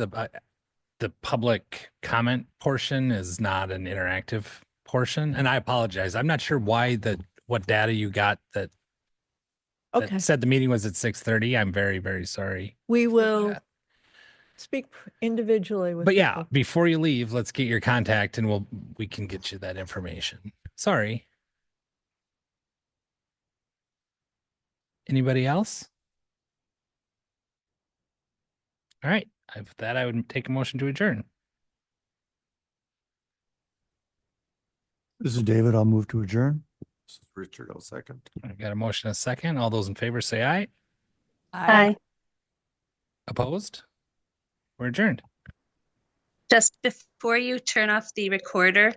the public comment portion is not an interactive portion, and I apologize. I'm not sure why what data you got that Okay. said the meeting was at 6:30. I'm very, very sorry. We will that. speak individually with But yeah, people. before you leave, let's get your contact and we can get you that information. Sorry. Anybody else? All right. With that, I would take a motion to adjourn. This is David. I'll move to adjourn. This is Richard, I'll second. I got a motion, a second. All those in favor say aye. Hi. Opposed? We're adjourned. Just before you turn off the recorder,